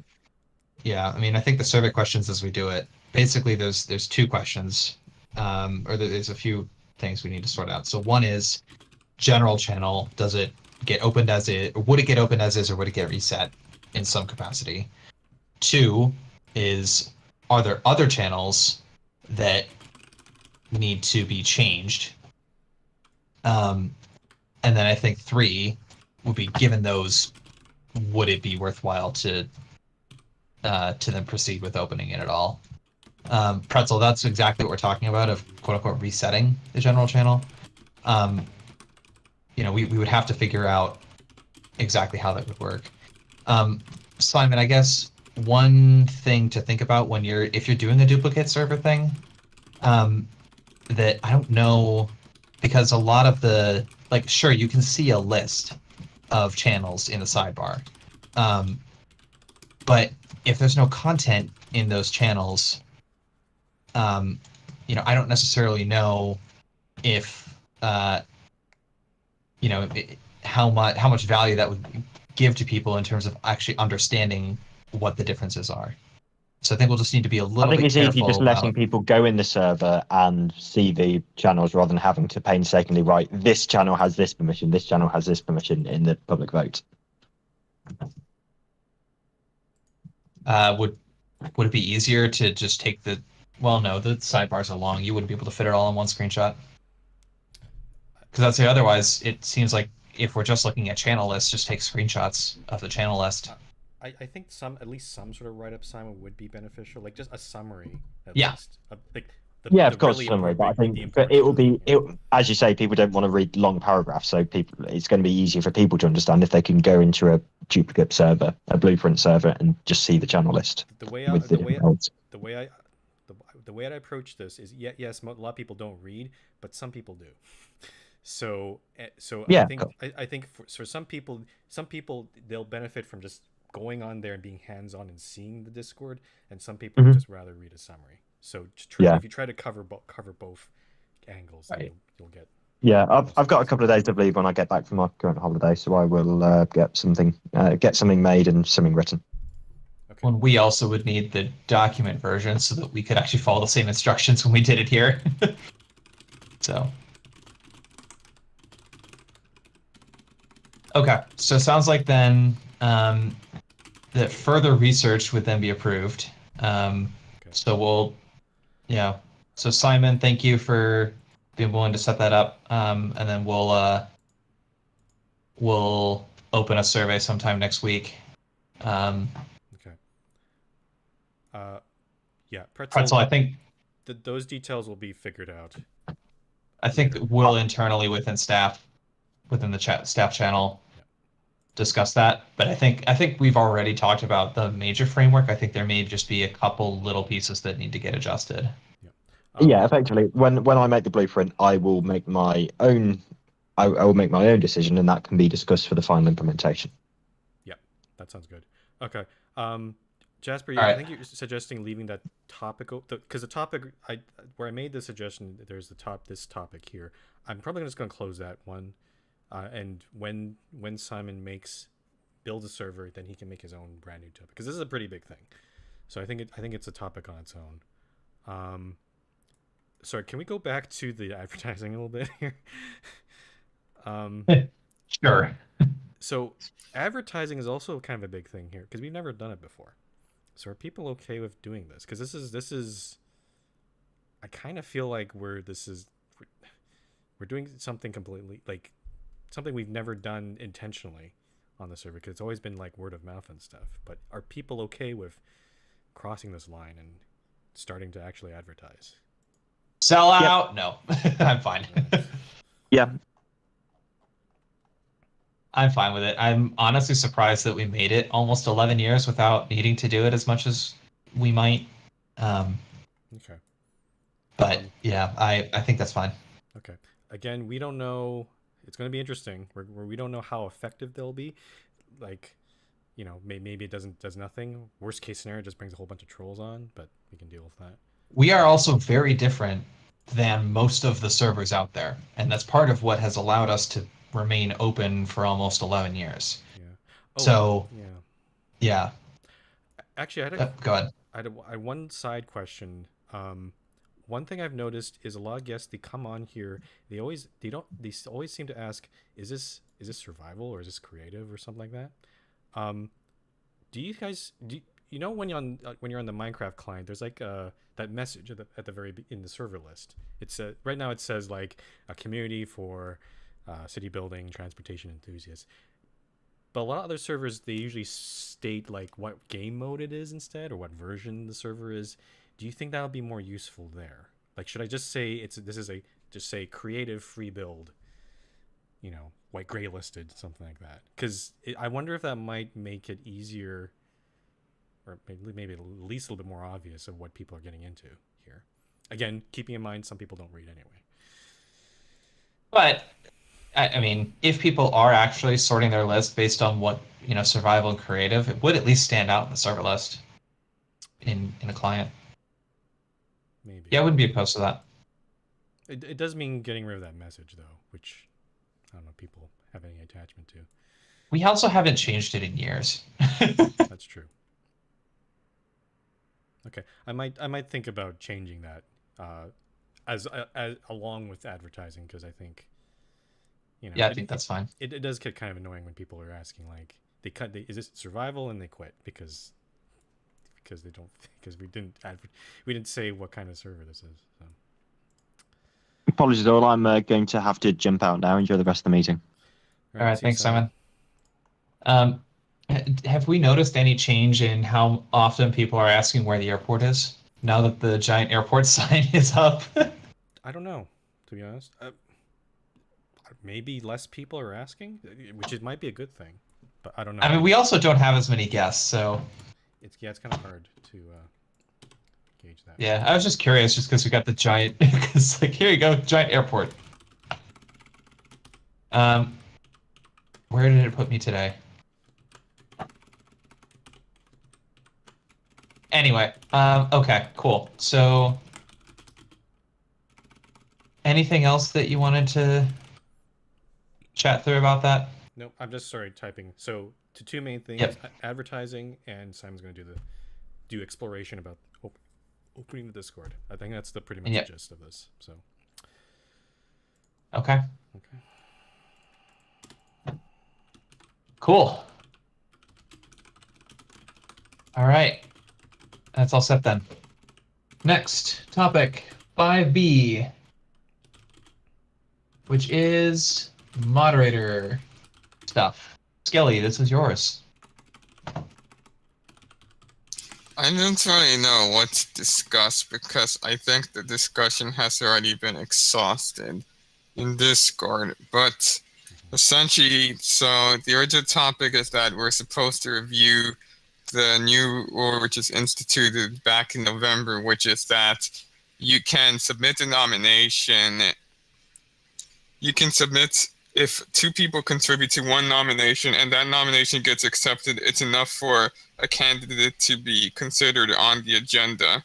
Yeah, I think the survey questions as we do it, basically there's 2 questions, or there's a few things we need to sort out. So one is general channel. Does it get opened as it, or would it get opened as is, or would it get reset in some capacity? 2 is, are there other channels that need to be changed? And then I think 3 would be, given those, would it be worthwhile to then proceed with opening it at all? Pretzel, that's exactly what we're talking about, of quote unquote resetting the general channel. We would have to figure out exactly how that would work. Simon, I guess one thing to think about if you're doing a duplicate server thing, that I don't know, because a lot of sure, you can see a list of channels in the sidebar. But if there's no content in those channels, I don't necessarily know if, how how much value that would give to people in terms of actually understanding what the differences are. So I think we'll just need to be a little I think bit it's easy careful just letting about. people go in the server and see the channels rather than having to painstakingly write this channel has this permission, this channel has this permission in the public vote. Would it be easier to just take the? Well, no, the sidebars are long. You wouldn't be able to fit it all in one screenshot. Because I'd say otherwise, it seems like if we're just looking at channel lists, just take screenshots of the channel list. I think at least some sort of write-up, Simon, would be beneficial. Like just a summary, at Yeah. least. Like Of course, summary. But I think it will be, as you say, people don't want to read long paragraphs, so it's going to be easier for people to understand if they can go into a duplicate server, a blueprint server, and just see the channel list. The way I approach this is, yes, a lot of people don't read, but some people do. So yeah, I think for some people they'll benefit from just going on there and being hands-on and seeing the Discord, and some people would just rather read a summary. So if you try to cover both angles, right, you'll get. Yeah, I've got a couple of days to leave when I get back from my current holiday, so I will get something made and something written. Okay. Well, we also would need the document version so that we could actually follow the same instructions when we did it here. So. Okay, so it sounds like then that further research would then be approved. So So Simon, thank you for being willing to set that up, and then we'll open a survey sometime next week. Okay. Yeah, Pretzel, I think those details will be figured out. I think we'll internally within the staff channel discuss that, but I think we've already talked about the major framework. I think there may just be a couple little pieces that need to get adjusted. Effectively, when I make the blueprint, I will make my own. I will make my own decision, and that can be discussed for the final implementation. Yeah, that sounds good. Okay, Jasper, All right. I think you're suggesting leaving that topic because the topic where I made the suggestion, there's this topic here. I'm probably just going to close that one. And when Simon builds a server, then he can make his own brand new topic, because this is a pretty big thing. So I think it's a topic on its own. Sorry, can we go back to the advertising a little bit here? Sure. So advertising is also kind of a big thing here, because we've never done it before. So are people okay with doing this? Because this is I kind of feel like we're doing something completely like something we've never done intentionally on the server, because it's always been like word of mouth and stuff. But are people okay with crossing this line and starting to actually advertise? Sell out? Yep. No, I'm fine. Yeah. I'm fine with it. I'm honestly surprised that we made it almost 11 years without needing to do it as much as we might. Okay. But yeah, I think that's fine. Okay. Again, we don't know. It's going to be interesting. We don't know how effective they'll be. Like, maybe it does nothing. Worst case scenario, just brings a whole bunch of trolls on, but we can deal with that. We are also very different than most of the servers out there, and that's part of what has allowed us to remain open for almost 11 years. Yeah. Yeah. Actually, go ahead. I had one side question. One thing I've noticed is a lot of guests, they come on here, they always seem to ask, is this survival or is this creative or something like that? Do you guys when you're on the Minecraft client, there's like that message at the very in the server list. It's right now it says like a community for city building, transportation enthusiasts. But a lot of other servers, they usually state like what game mode it is instead, or what version the server is. Do you think that'll be more useful there? Like, should I just say just say creative free build, white gray listed, something like that? Because I wonder if that might make it easier, or maybe at least a little bit more obvious of what people are getting into here. Again, keeping in mind some people don't read anyway. But I mean, if people are actually sorting their list based on what survival and creative, it would at least stand out in the server list in a client. Maybe. Yeah, I wouldn't be opposed to that. It does mean getting rid of that message, though, which I don't know if people have any attachment to. We also haven't changed it in years. That's true. Okay, I might think about changing that as along with advertising, because I think, yeah, I think that's fine. It does get kind of annoying when people are asking, like, is this survival, and they quit because they don't, because we didn't say what kind of server this is. So. Apologies all, I'm going to have to jump out now. Enjoy the rest of the meeting. All right, thanks, Simon. Have we noticed any change in how often people are asking where the airport is now that the giant airport sign is up? I don't know, to be honest. Maybe less people are asking, which might be a good thing, but I don't know. I mean, we also don't have as many guests, so it's kind of hard to gauge that. Yeah, I was just curious, just because we got the giant. Because like, here you go, giant airport. Where did it put me today? Anyway, okay, cool. So, anything else that you wanted to chat through about that? No, I'm just typing. So, to two main things: advertising, and Simon's going to do exploration about opening the Discord. I think that's pretty much the gist of this. So. Okay. Cool. All right. That's all set then. Next topic, 5B, which is moderator stuff. Skelly, this is yours. I don't really know what to discuss because I think the discussion has already been exhausted in Discord. But essentially, so the original topic is that we're supposed to review the new rule which is instituted back in November, which is that you can submit a nomination. You can submit if two people contribute to one nomination and that nomination gets accepted, it's enough for a candidate to be considered on the agenda.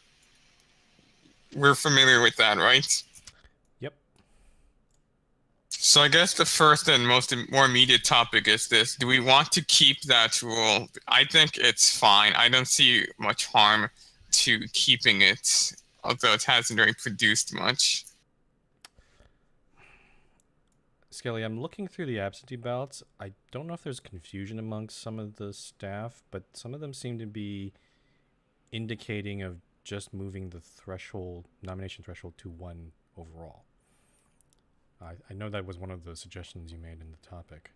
We're familiar with that, right? Yep. So I guess the first and more immediate topic is this. Do we want to keep that rule? I think it's fine. I don't see much harm to keeping it, although it hasn't really produced much. Skelly, I'm looking through the absentee ballots. I don't know if there's confusion amongst some of the staff, but some of them seem to be indicating of just moving the nomination threshold to 1 overall. I know that was one of the suggestions you made in the topic.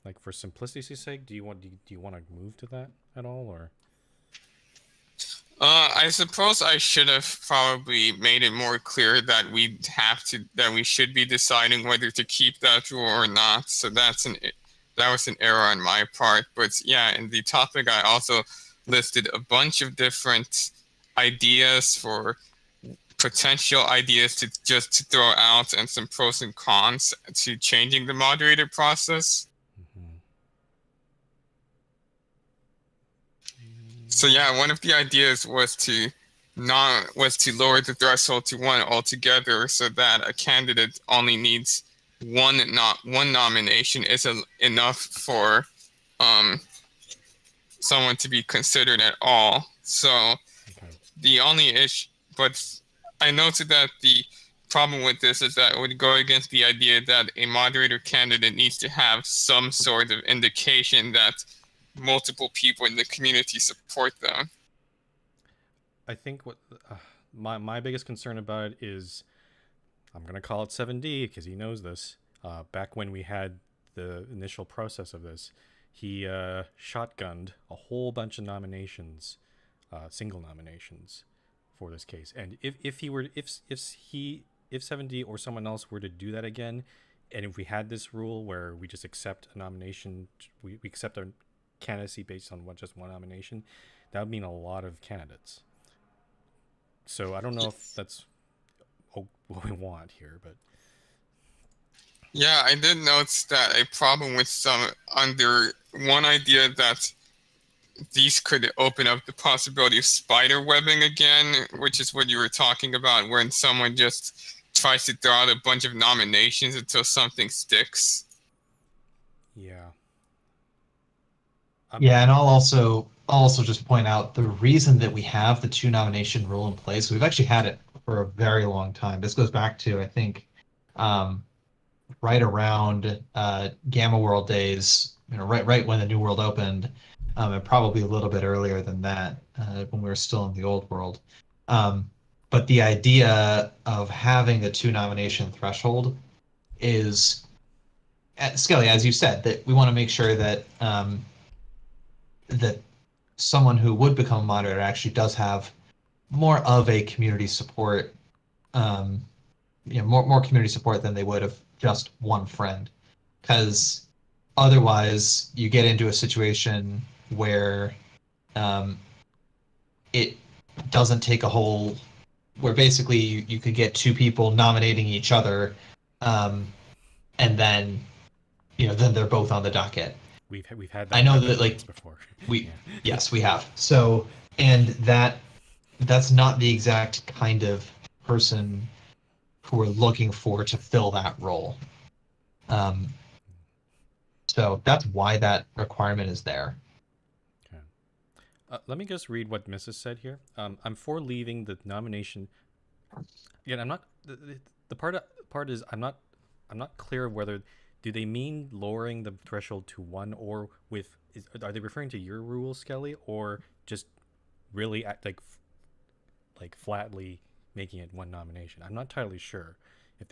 Like, for simplicity's sake, do you want to move to that at all, or? I suppose I should have probably made it more clear that we should be deciding whether to keep that rule or not. So that was an error on my part. But yeah, in the topic, I also listed a bunch of different ideas for potential ideas to throw out and some pros and cons to changing the moderator process. So yeah, one of the ideas was to lower the threshold to 1 altogether, so that a candidate only needs one nomination is enough for someone to be considered at all. So the only issue, but I noted that the problem with this is that it would go against the idea that a moderator candidate needs to have some sort of indication that multiple people in the community support them. I think what my biggest concern about it is, I'm going to call it 7D because he knows this. Back when we had the initial process of this, he shotgunned a whole bunch of nominations, single nominations for this case. And if 7D or someone else were to do that again, and if we had this rule where we just accept a nomination, we accept a candidacy based on just one nomination, that would mean a lot of candidates. So I don't know if that's what we want here, but yeah, I did note that a problem with some under one idea that these could open up the possibility of spider webbing again, which is what you were talking about when someone just tries to throw out a bunch of nominations until something sticks. Yeah. Yeah, and I'll also just point out the reason that we have the 2 nomination rule in place. We've actually had it for a very long time. This goes back to, I think, right around Gamma World days. Right when the New World opened, and probably a little bit earlier than that, when we were still in the Old World. But the idea of having a 2 nomination threshold is, Skelly, as you said, that we want to make sure that that someone who would become a moderator actually does have more of a community support, more community support than they would have just one friend, because otherwise you get into a situation where it doesn't take a whole, where basically you could get 2 people nominating each other, and then then they're both on the docket. We've had that. I know that, like, before. Yes, we have. So, and that's not the exact kind of person who we're looking for to fill that role. So that's why that requirement is there. Okay. Let me just read what Mrs. said here. I'm for leaving the nomination. Again, I'm not. The part is I'm not clear whether. Do they mean lowering the threshold to 1, or are they referring to your rule, Skelly, or just really like flatly making it 1 nomination? I'm not entirely sure if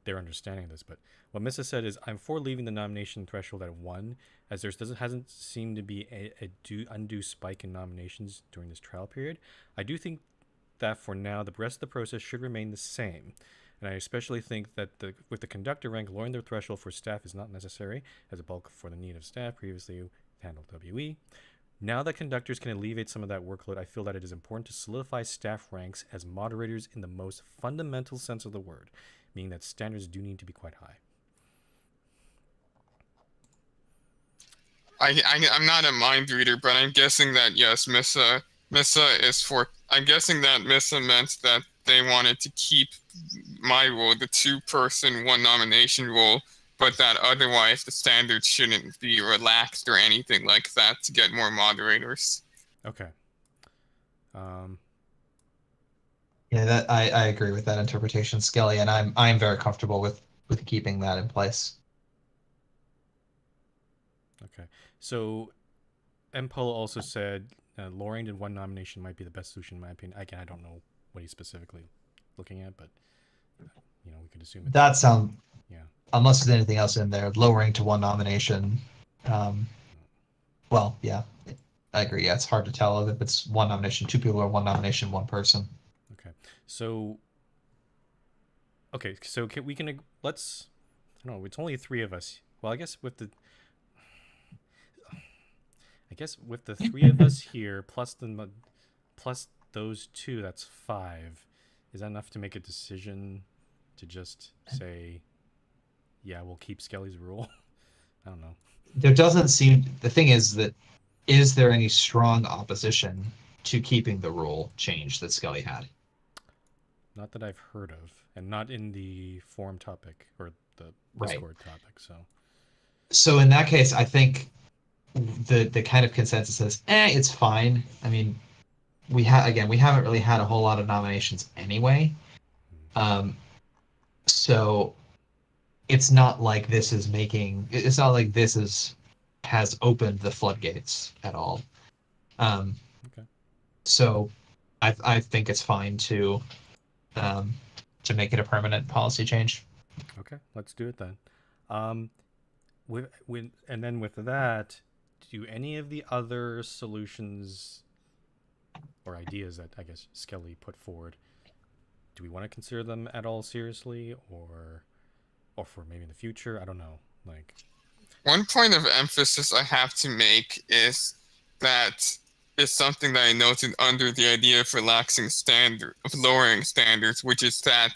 they're understanding this, but what Mrs. said is, I'm for leaving the nomination threshold at 1, as there hasn't seemed to be a undue spike in nominations during this trial period. I do think that for now, the rest of the process should remain the same. And I especially think that with the conductor rank, lowering the threshold for staff is not necessary, as a bulk for the need of staff previously handled WE. Now that conductors can alleviate some of that workload, I feel that it is important to solidify staff ranks as moderators in the most fundamental sense of the word, meaning that standards do need to be quite high. I'm not a mind reader, but I'm guessing that, yes, Missa is for. I'm guessing that Missa meant that they wanted to keep my rule, the 2-person 1 nomination rule, but that otherwise the standards shouldn't be relaxed or anything like that to get more moderators. Okay. Yeah, that I agree with that interpretation, Skelly, and I'm very comfortable with keeping that in place. Okay. So MPO also said lowering to 1 nomination might be the best solution in my opinion. Again, I don't know what he's specifically looking at, but we could assume that sounds. Yeah. Unless there's anything else in there, lowering to 1 nomination. Well, yeah, I agree. Yeah, it's hard to tell if it's 1 nomination, 2 people, or 1 nomination, 1 person. Okay. So. Okay, so let's. I don't know. It's only 3 of us. Well, I guess with the 3 of us here plus those 2, that's 5. Is that enough to make a decision to just say, yeah, we'll keep Skelly's rule? I don't know. There doesn't seem. The thing is there any strong opposition to keeping the rule change that Skelly had? Not that I've heard of, and not in the forum topic or the Discord topic. So in that case, I think the kind of consensus is, it's fine. I mean, we haven't really had a whole lot of nominations anyway. So it's not like this has opened the floodgates at all. Okay. So I think it's fine to make it a permanent policy change. Okay, let's do it then. And then with that, do any of the other solutions or ideas that I guess Skelly put forward, do we want to consider them at all seriously, or for maybe in the future? I don't know. One point of emphasis I have to make is that it's something that I noted under the idea of lowering standards, which is that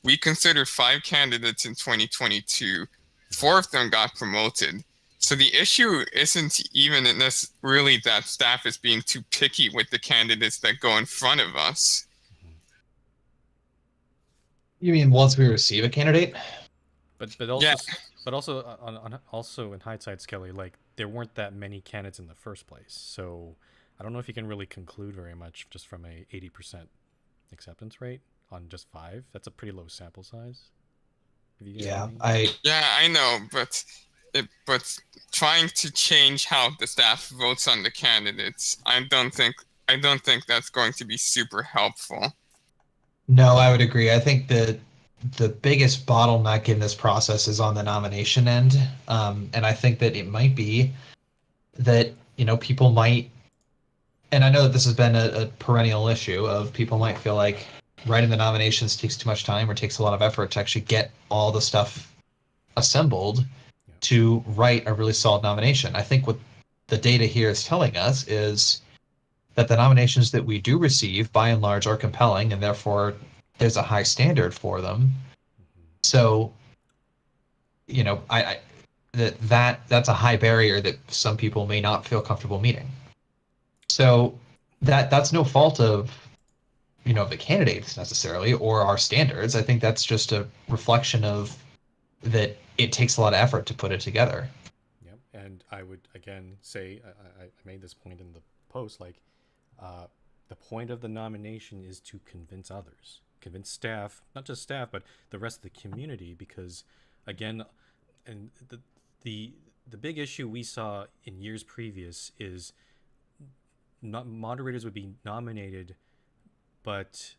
we considered 5 candidates in 2022. 4 of them got promoted. So the issue isn't even really that staff is being too picky with the candidates that go in front of us. You mean once we receive a candidate? But also Yeah. also in hindsight, Skelly, like there weren't that many candidates in the first place, so I don't know if you can really conclude very much just from a 80% acceptance rate on just 5. That's a pretty low sample size. Yeah, I know, but trying to change how the staff votes on the candidates, I don't think that's going to be super helpful. No, I would agree. I think that the biggest bottleneck in this process is on the nomination end. And I think that it might be that, people might, and I know that this has been a perennial issue of people might feel like writing the nominations takes too much time or takes a lot of effort to actually get all the stuff assembled to write a really solid nomination. I think what the data here is telling us is that the nominations that we do receive, by and large, are compelling, and therefore there's a high standard for them. So, that's a high barrier that some people may not feel comfortable meeting. So that's no fault of the candidates necessarily or our standards. I think that's just a reflection of that it takes a lot of effort to put it together. Yep, and I would again say I made this point in the post, like the point of the nomination is to convince others, convince staff, not just staff, but the rest of the community, because again, and the big issue we saw in years previous is not moderators would be nominated, but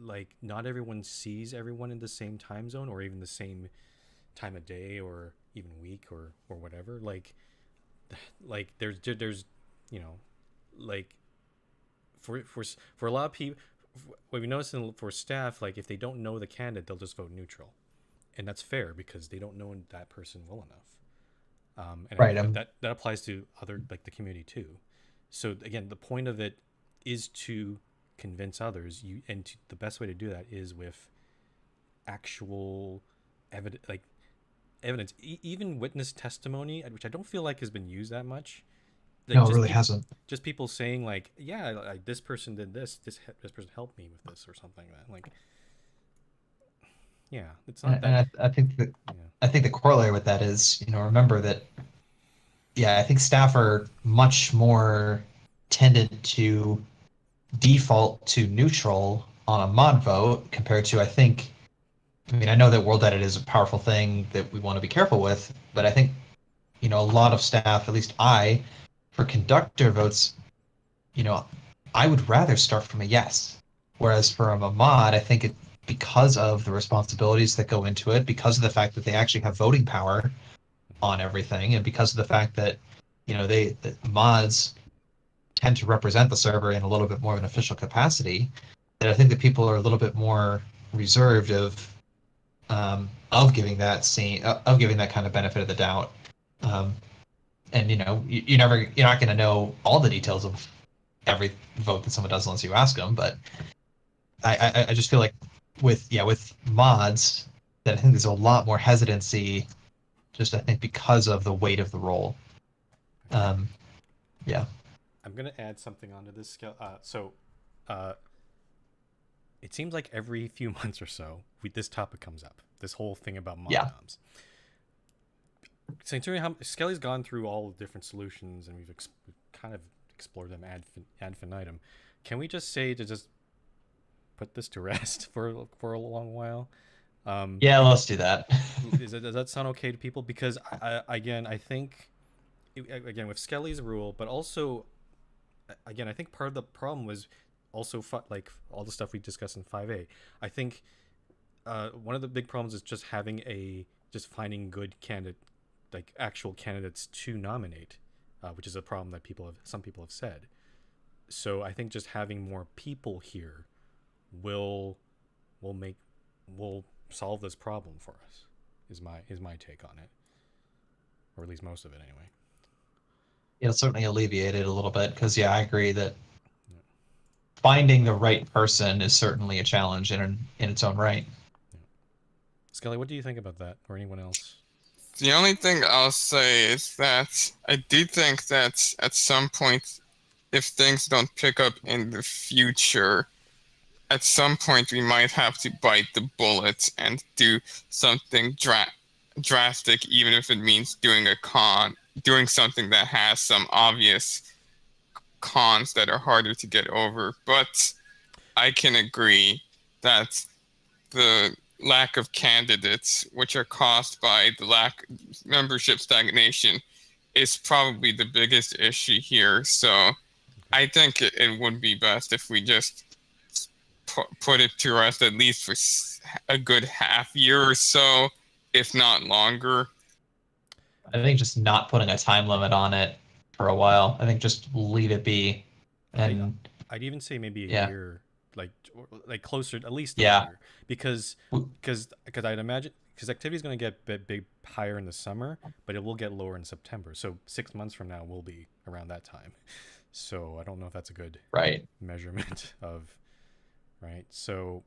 like not everyone sees everyone in the same time zone or even the same time of day or even week or whatever. Like there's like for a lot of people, what we notice for staff, like if they don't know the candidate, they'll just vote neutral, and that's fair because they don't know that person well enough. And right. That applies to other, like the community too. So again, the point of it is to convince others. The best way to do that is with actual evidence, even witness testimony, which I don't feel like has been used that much. Like, no, it really hasn't. Just people saying like, yeah, like this person did this person helped me with this or something like that. Like, yeah, it's not that. And I think the corollary with that is, remember that. Yeah, I think staff are much more tended to default to neutral on a mod vote compared to, I know that world edit is a powerful thing that we want to be careful with, but I think, a lot of staff, at least for conductor votes, I would rather start from a yes. Whereas for a mod, I think because of the responsibilities that go into it, because of the fact that they actually have voting power on everything, and because of the fact that, the mods tend to represent the server in a little bit more of an official capacity, that I think that people are a little bit more reserved of giving that kind of benefit of the doubt. And you're not going to know all the details of every vote that someone does unless you ask them. But I just feel like with mods, that I think there's a lot more hesitancy, just I think because of the weight of the role. Yeah. I'm gonna add something onto this scale. It seems like every few months or so, this topic comes up. This whole thing about mod noms. So considering how Skelly's gone through all the different solutions and we've kind of explored them ad infinitum, can we just say to just put this to rest for a long while? Yeah, let's do that. Does that sound okay to people? Because I think with Skelly's rule, but also again, I think part of the problem was also like all the stuff we discussed in 5A. I think one of the big problems is just finding good actual candidates to nominate, which is a problem that some people have said. So I think just having more people here will solve this problem for us. Is my take on it, or at least most of it anyway. It'll certainly alleviate it a little bit because I agree that finding the right person is certainly a challenge in its own right. Yeah. Skelly, what do you think about that, or anyone else? The only thing I'll say is that I do think that at some point, if things don't pick up in the future, at some point we might have to bite the bullet and do something drastic, even if it means doing something that has some obvious cons that are harder to get over. But I can agree that the lack of candidates, which are caused by the membership stagnation, is probably the biggest issue here. So I think it would be best if we just put it to rest at least for a good half year or so, if not longer. I think just not putting a time limit on it for a while. I think just leave it be. And I'd even say maybe a yeah. year, like closer, at least a Yeah. year, because I'd imagine because activity is going to get big higher in the summer, but it will get lower in September. So 6 months from now will be around that time. So I don't know if that's a good right measurement of right. So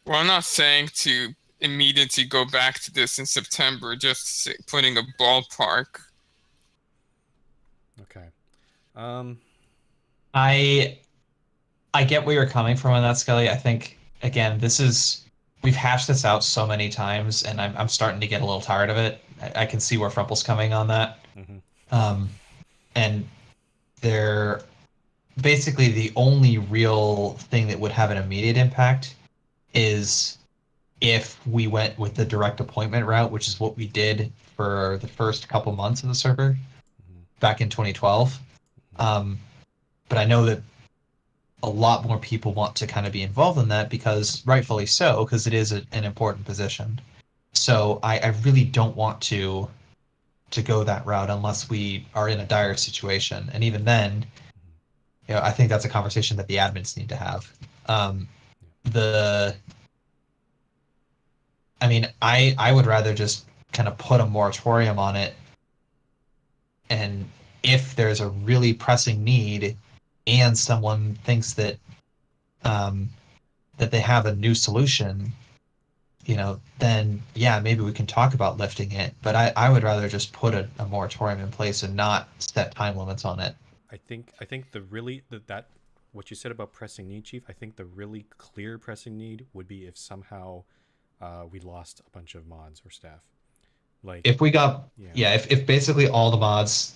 well, I'm not saying to immediately go back to this in September, just putting a ballpark. Okay. I get where you're coming from on that, Scully. I think again, we've hashed this out so many times, and I'm starting to get a little tired of it. I can see where Frumple's coming on that. Mm-hmm. And they're basically the only real thing that would have an immediate impact is if we went with the direct appointment route, which is what we did for the first couple months of the server back in 2012. But I know that a lot more people want to kind of be involved in that because rightfully so, because it is an important position. So I really don't want to go that route unless we are in a dire situation. And even then, I think that's a conversation that the admins need to have. I would rather just kind of put a moratorium on it. And if there's a really pressing need and someone thinks that that they have a new solution, then yeah, maybe we can talk about lifting it. But I would rather just put a moratorium in place and not set time limits on it. I think that what you said about pressing need, Chief, I think the really clear pressing need would be if somehow we lost a bunch of mods or staff. Like if we got if basically all the mods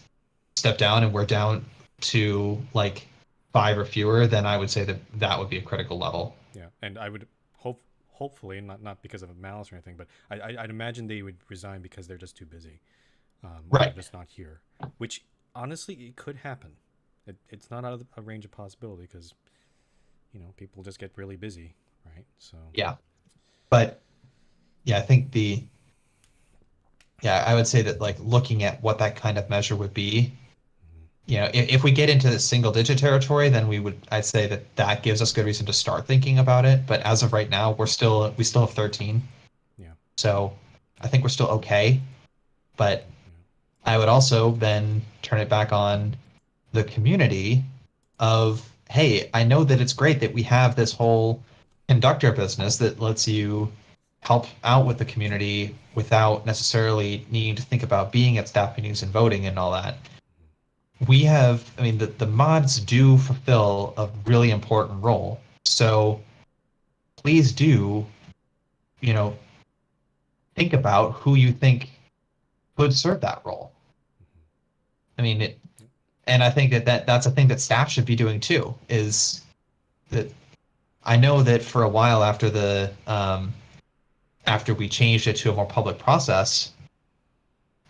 step down and we're down to like 5 or fewer, then I would say that would be a critical level. Yeah, and I would hopefully not because of malice or anything, but I'd imagine they would resign because they're just too busy. Right. They're just not here, which honestly it could happen. It's not out of a range of possibility because people just get really busy, right? So yeah, but yeah, I think I would say that like looking at what that kind of measure would be, if we get into the single digit territory, then I'd say that gives us good reason to start thinking about it. But as of right now, we still have 13. Yeah. So I think we're still okay. But I would also then turn it back on the community of, hey, I know that it's great that we have this whole conductor business that lets you help out with the community without necessarily needing to think about being at staff meetings and voting and all that. The mods do fulfill a really important role. So please do, think about who you think could serve that role. And I think that's a thing that staff should be doing too, is that I know that for a while after after we changed it to a more public process,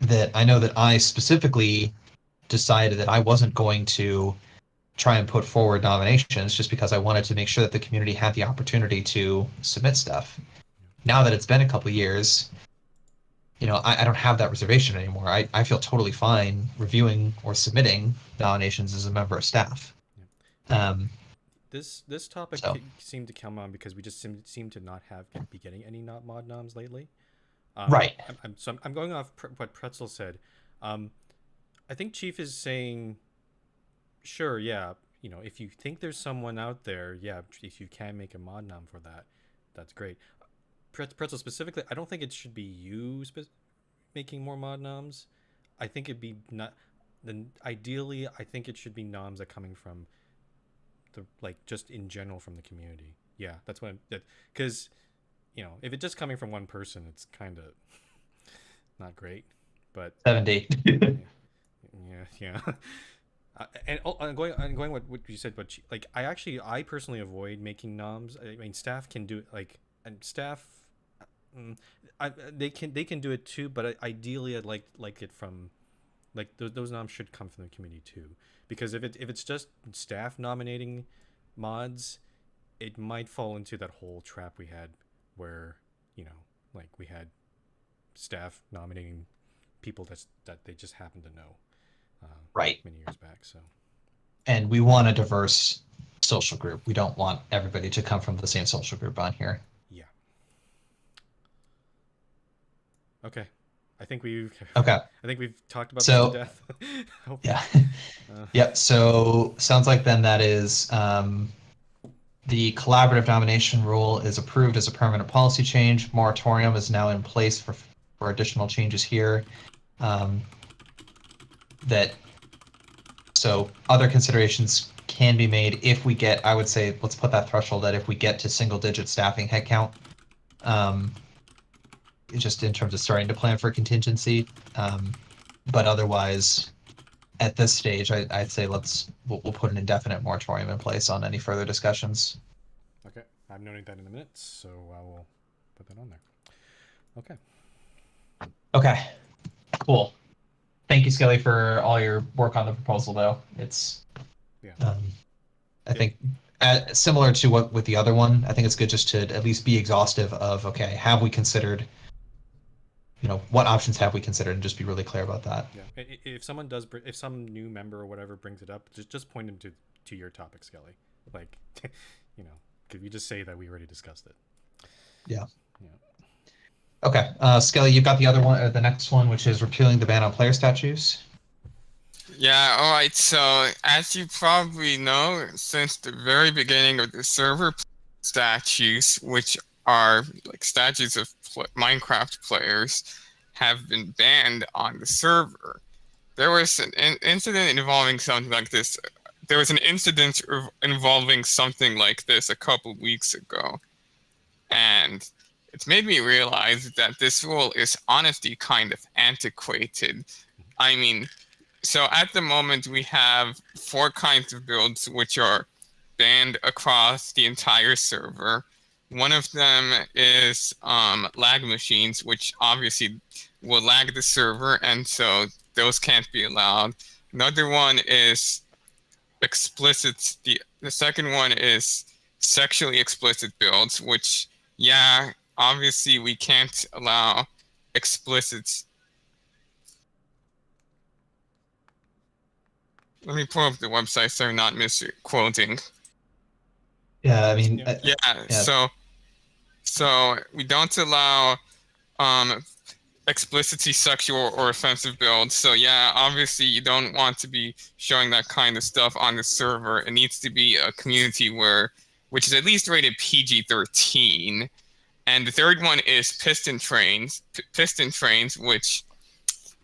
that I know that I specifically decided that I wasn't going to try and put forward nominations just because I wanted to make sure that the community had the opportunity to submit stuff. Now that it's been a couple of years, I don't have that reservation anymore. I feel totally fine reviewing or submitting nominations as a member of staff. This topic seemed to come on because we just seem to not be getting any mod noms lately. Right. I'm going off what Pretzel said. I think Chief is saying, sure, yeah, if you think there's someone out there, yeah, if you can make a mod nom for that, that's great. Pretzel specifically, I don't think it should be you making more mod noms. I think it'd be not. Then ideally, I think it should be noms that coming from like just in general from the community. Yeah, that's what because if it's just coming from one person, it's kind of not great. But 70. yeah. And going what you said, but like I personally avoid making noms. I mean, staff can do it, and staff, they can do it too. But ideally, I'd like it from, like those noms should come from the community too. Because if it's just staff nominating mods, it might fall into that whole trap we had where like we had staff nominating people that they just happen to know. Right. Many years back. So. And we want a diverse social group. We don't want everybody to come from the same social group on here. Yeah. Okay. I think we've talked about this to death. Yeah. Yep. So sounds like then that is the collaborative nomination rule is approved as a permanent policy change. Moratorium is now in place for additional changes here. So other considerations can be made if we get, I would say, let's put that threshold that if we get to single-digit staffing headcount, just in terms of starting to plan for contingency. But otherwise, at this stage, I'd say we'll put an indefinite moratorium in place on any further discussions. Okay, I'm noting that in a minute, so I will put that on there. Okay. Okay, cool. Thank you, Skelly, for all your work on the proposal, though. It's, I think, similar to what with the other one, I think it's good just to at least be exhaustive of, okay, have we considered, what options have we considered, and just be really clear about that. Yeah. If someone does, if some new member or whatever brings it up, just point them to your topic, Skelly. Like, could we just say that we already discussed it? Yeah. Okay, Skelly, you've got the other one, the next one, which is repealing the ban on player statues. Yeah, all right. So as you probably know, since the very beginning of the server, statues, which are like statues of Minecraft players, have been banned on the server. There was an incident involving something like this. There was an incident involving something like this a couple weeks ago, and it's made me realize that this rule is honestly kind of antiquated. I mean, so at the moment we have 4 kinds of builds which are banned across the entire server. One of them is lag machines, which obviously will lag the server, and so those can't be allowed. Another one is explicit. The second one is sexually explicit builds, which, yeah, obviously we can't allow explicit. Let me pull up the website so I'm not misquoting. Yeah, I mean, yeah. So we don't allow explicitly sexual or offensive builds. So yeah, obviously you don't want to be showing that kind of stuff on the server. It needs to be a community which is at least rated PG-13. And the third one is piston trains, which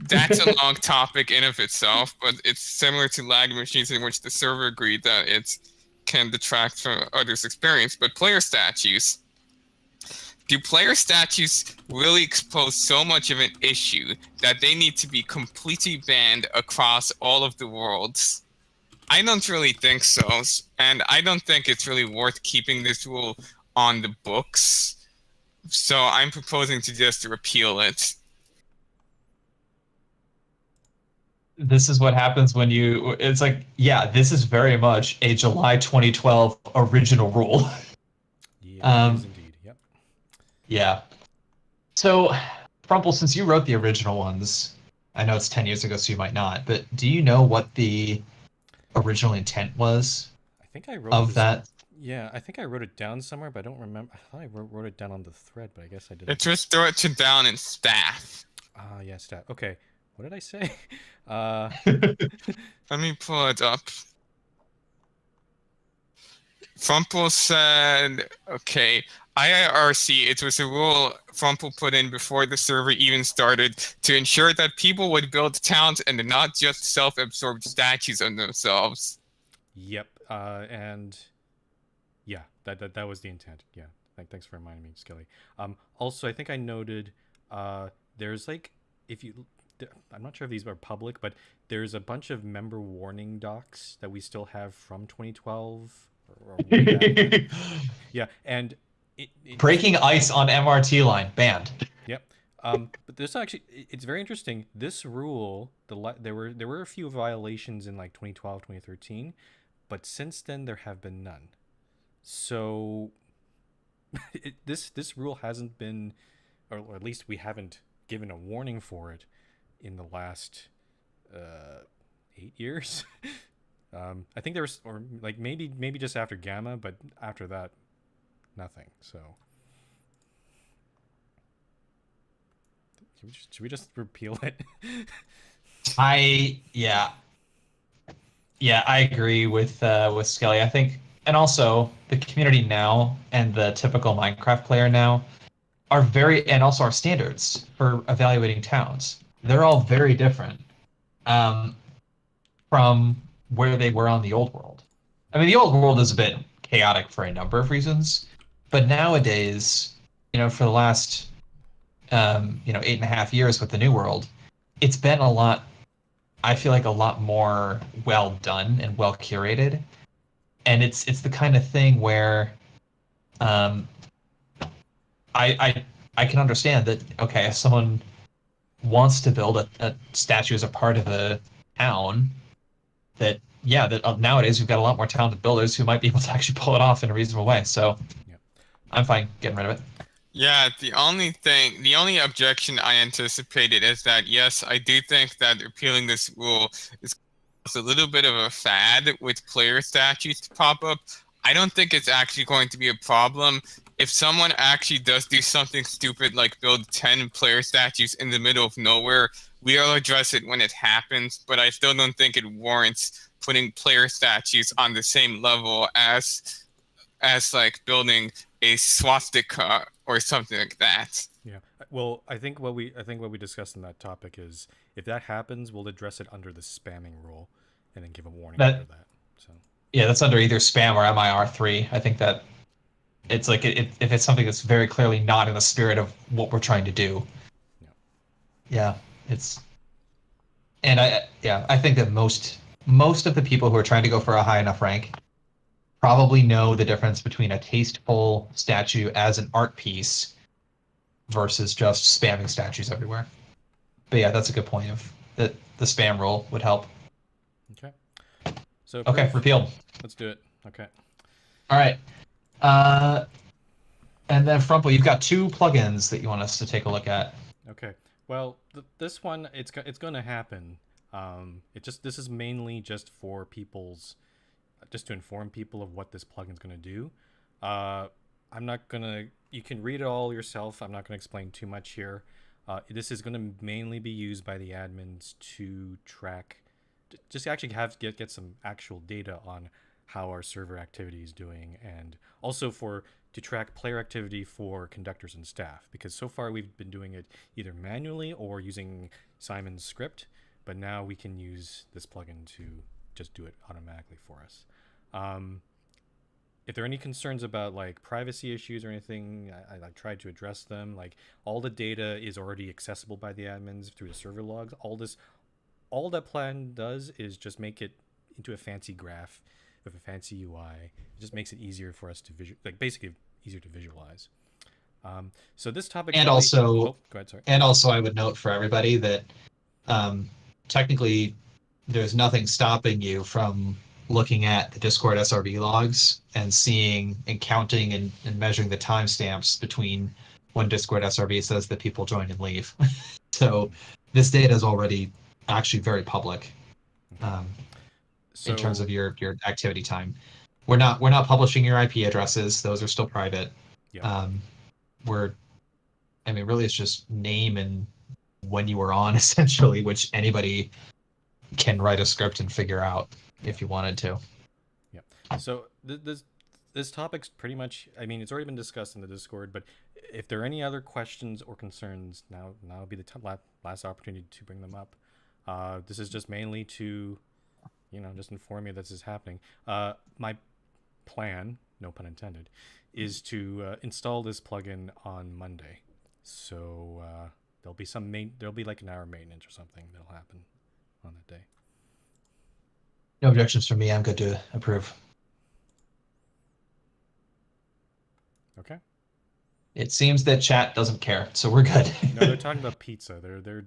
that's a long topic in of itself, but it's similar to lag machines, in which the server agreed that it can detract from others' experience. But player statues, do player statues really expose so much of an issue that they need to be completely banned across all of the worlds? I don't really think so, and I don't think it's really worth keeping this rule on the books. So I'm proposing to just repeal it. This is what happens when it's like, yeah, this is very much a July 2012 original rule. Yeah, it is indeed. Yep. Yeah. So, Frumple, since you wrote the original ones, I know it's 10 years ago, so you might not, but do you know what the original intent was? I think I wrote of that. Yeah, I think I wrote it down somewhere, but I don't remember. I thought I wrote it down on the thread, but I guess I didn't. It's just throw it down in staff. Ah, yeah, staff. Okay. What did I say? Let me pull it up. Frumple said, okay, IIRC, it was a rule Frumple put in before the server even started to ensure that people would build towns and not just self-absorbed statues of themselves. Yep. And yeah, that was the intent. Yeah, thanks for reminding me, Skilly. Also, I think I noted there's like, if you, I'm not sure if these are public, but there's a bunch of member warning docs that we still have from 2012 or way back when. Yeah, and breaking ice on MRT line banned. Yep. But this actually, it's very interesting. This rule, there were a few violations in like 2012, 2013, but since then there have been none. So this rule hasn't been, or at least we haven't given a warning for it in the last 8 years. I think there was, or like maybe just after Gamma, but after that, nothing. So should we just repeal it? Yeah, I agree with Skelly. I think, and also the community now and the typical Minecraft player now are and also our standards for evaluating towns. They're all very different from where they were on the old world. I mean, the old world is a bit chaotic for a number of reasons, but nowadays, for the last 8.5 years with the new world, it's been a lot. I feel like a lot more well done and well curated, and it's the kind of thing where, I can understand that. Okay, if someone wants to build a statue as a part of a town, that nowadays we've got a lot more talented builders who might be able to actually pull it off in a reasonable way. So, Yep. I'm fine getting rid of it. Yeah, the only objection I anticipated is that, yes, I do think that repealing this rule is a little bit of a fad with player statues to pop up. I don't think it's actually going to be a problem. If someone actually does do something stupid like build 10 player statues in the middle of nowhere, we'll address it when it happens, but I still don't think it warrants putting player statues on the same level as like building a swastika or something like that. Yeah. Well, I think what we discussed in that topic is, if that happens, we'll address it under the spamming rule, and then give a warning after that. So. Yeah, that's under either spam or MIR3. I think that it's like if it's something that's very clearly not in the spirit of what we're trying to do. Yeah, it's. And I think that most of the people who are trying to go for a high enough rank probably know the difference between a tasteful statue as an art piece versus just spamming statues everywhere. But yeah, that's a good point of that the spam rule would help. Okay. So okay, repealed. Let's do it. Okay. All right. And then Frumple, you've got 2 plugins that you want us to take a look at. Okay. Well, this one, it's going to happen. This is mainly just for just to inform people of what this plugin's going to do. I'm not going to, you can read it all yourself. I'm not going to explain too much here. This is going to mainly be used by the admins to track, just actually get some actual data on how our server activity is doing, and also to track player activity for conductors and staff, because so far we've been doing it either manually or using Simon's script, but now we can use this plugin to just do it automatically for us. If there are any concerns about like privacy issues or anything, I tried to address them. Like, all the data is already accessible by the admins through the server logs. All that plan does is just make it into a fancy graph with a fancy UI. It just makes it easier for us to basically easier to visualize. So this topic, and also, go ahead, sorry. And also, I would note for everybody that technically there's nothing stopping you from looking at the Discord SRV logs and seeing and counting and measuring the timestamps between when Discord SRV says that people join and leave. So this data is already actually very public in terms of your activity time. We're not publishing your IP addresses; those are still private. Yeah. Really, it's just name and when you were on, essentially, which anybody can write a script and figure out if you wanted to. Yeah. So this topic's pretty much, it's already been discussed in the Discord, but if there are any other questions or concerns, now would be the last opportunity to bring them up. This is just mainly to, just inform you this is happening. My plan, no pun intended, is to install this plugin on Monday. So there'll be like an hour maintenance or something that'll happen on that day. No objections from me. I'm good to approve. Okay. It seems that chat doesn't care, so we're good. No, they're talking about pizza. They're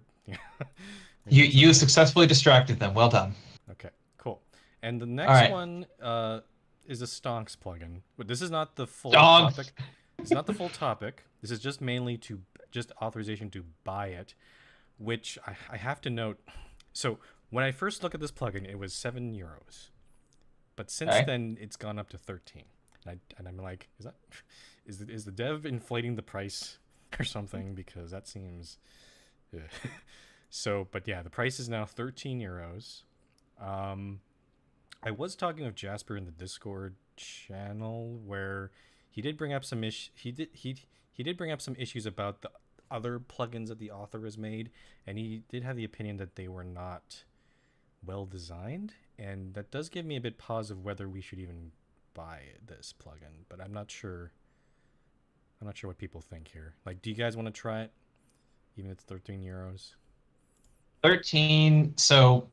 you successfully distracted them. Well done. Okay, cool. And the next one is a Stonks plugin. But this is not the full topic. It's not the full topic. This is just mainly just authorization to buy it, which I have to note. So when I first looked at this plugin, it was €7, but since then it's gone up to 13. And I'm like, is the dev inflating the price or something? Because that seems. So, but yeah, the price is now €13. I was talking with Jasper in the Discord channel where he did bring up some he did bring up some issues about the other plugins that the author has made, and he did have the opinion that they were not well designed, and that does give me a bit pause of whether we should even buy this plugin. But I'm not sure what people think here. Like, do you guys want to try it, even if it's €13? 13. So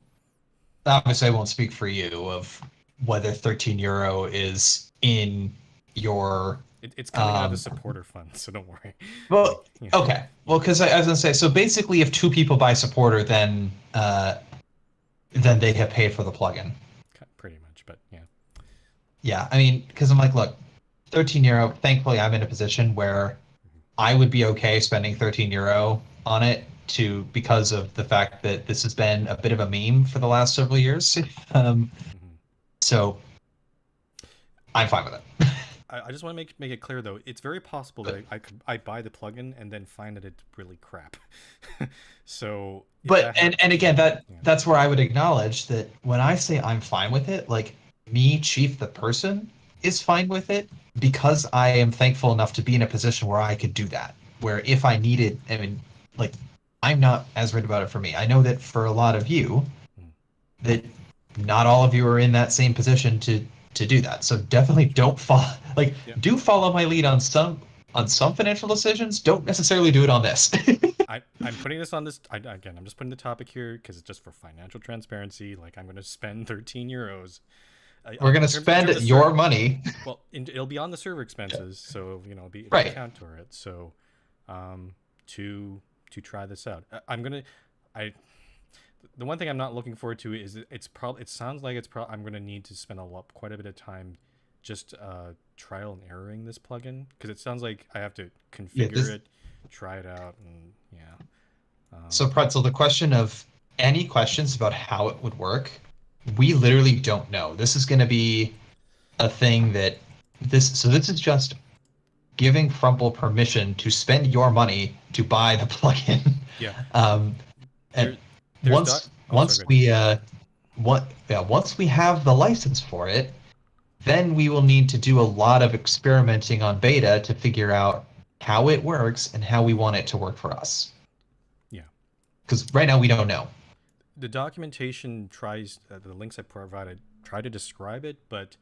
obviously I won't speak for you of whether €13 is in your it's coming out of the supporter fund, so don't worry. Well, okay. Well, because I was gonna say, so basically if 2 people buy supporter, then they have paid for the plugin. Pretty much, but yeah. Yeah, I mean, because I'm like, look, €13. Thankfully, I'm in a position where I would be okay spending €13 on it because of the fact that this has been a bit of a meme for the last several years. So I'm fine with it. I just want to make it clear though, it's very possible that I buy the plugin and then find that it's really crap. So but and again that's where I would acknowledge that when I say I'm fine with it, like me, Chief the person, is fine with it because I am thankful enough to be in a position where I could do that. Where if I needed, I mean, like, I'm not as worried about it for me. I know that for a lot of you, that not all of you are in that same position to do that. So definitely don't do follow my lead on some financial decisions. Don't necessarily do it on this. I'm putting this on this again. I'm just putting the topic here because it's just for financial transparency. Like, I'm going to spend €13. We're going to spend your money. Well, it'll be on the server expenses, so it'll count toward it. So, to try this out, the one thing I'm not looking forward to is it sounds like I'm going to need to spend quite a bit of time just trial and erroring this plugin, because it sounds like I have to configure it, try it out, and so Pretzel, the question of any questions about how it would work, we literally don't know. This is going to be a thing that this is just giving Frumple permission to spend your money to buy the plugin. Yeah. And once we have the license for it, then we will need to do a lot of experimenting on beta to figure out how it works and how we want it to work for us. Yeah. Because right now we don't know. The documentation tries, the links I provided try to describe it, but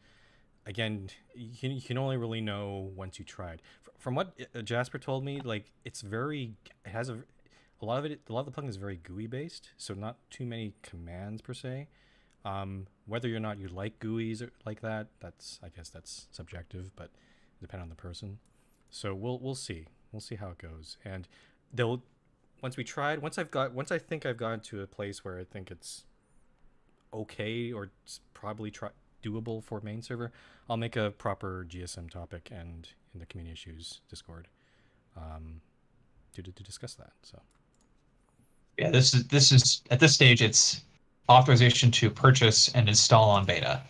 again, you can only really know once you try it. From what Jasper told me, like, a lot of the plugin is very GUI based, so not too many commands per se. Whether or not you like GUIs like that, I guess that's subjective, but depend on the person. So we'll see how it goes, and once I think I've gotten to a place where I think it's okay, or it's probably doable for main server, I'll make a proper GSM topic and in the community issues Discord to discuss that. So yeah, this is at this stage it's authorization to purchase and install on beta.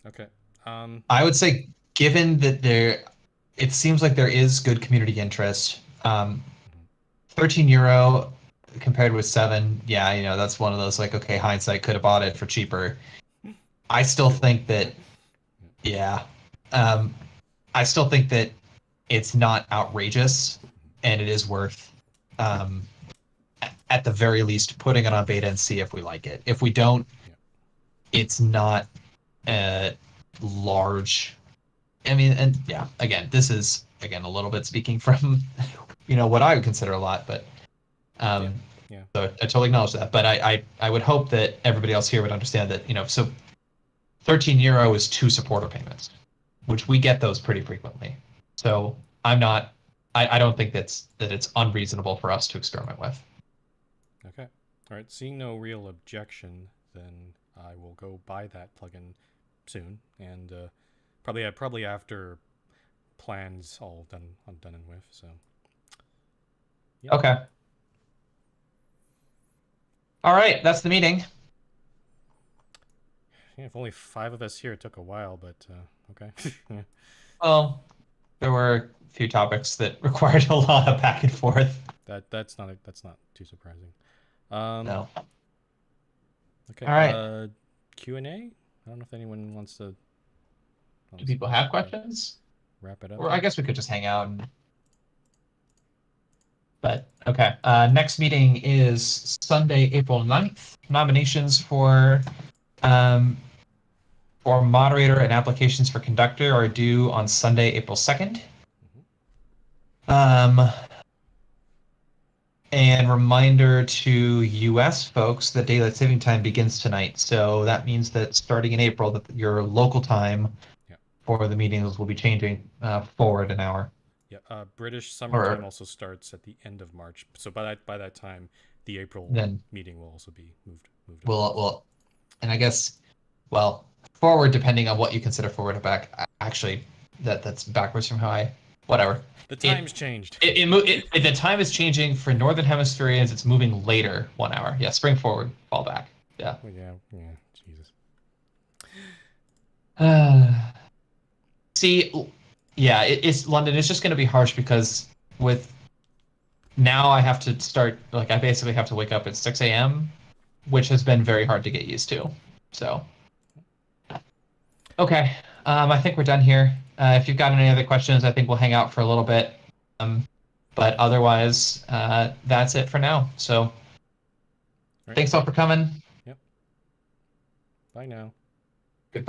Okay. I would say, given that it seems like there is good community interest, €13 compared with 7, yeah, that's one of those, like, okay, hindsight, could have bought it for cheaper. I still think that, I still think that it's not outrageous, and it is worth at the very least, putting it on beta and see if we like it. If we don't, it's not large. I mean, and yeah, again, this is a little bit speaking from, what I would consider a lot, but so I totally acknowledge that. But I would hope that everybody else here would understand that, so €13 is 2 supporter payments, which we get those pretty frequently. So I don't think that it's unreasonable for us to experiment with. Okay. All right. Seeing no real objection, then I will go buy that plugin soon, and probably after plans all done and with. So. Yeah. Okay. All right, that's the meeting. Yeah, if only 5 of us here, it took a while, but okay. Yeah. Well, there were a few topics that required a lot of back and forth. That's not too surprising. No. Okay. All right. Q&A. I don't know if anyone wants to. Do people have questions? Wrap it up. Or I guess we could just hang out. But okay. Next meeting is Sunday, April 9th. Nominations for moderator and applications for conductor are due on Sunday, April 2nd. And reminder to US folks that daylight saving time begins tonight. So that means that starting in April, that your local time for the meetings will be changing forward an hour. Yeah, British summertime also starts at the end of March. So by that time, the April meeting will also be moved. Well, and I guess, forward depending on what you consider forward or back. Actually, that's backwards from how whatever. The time's changed. The time is changing for Northern Hemispherians. It's moving later 1 hour. Yeah, spring forward, fall back. Yeah. Yeah. Jesus. See, yeah, it's London. It's just going to be harsh because now I have to start. I basically have to wake up at 6 a.m., which has been very hard to get used to. So, okay, I think we're done here. If you've got any other questions, I think we'll hang out for a little bit. But otherwise, that's it for now. So, thanks all for coming. Yep. Bye now. Goodbye.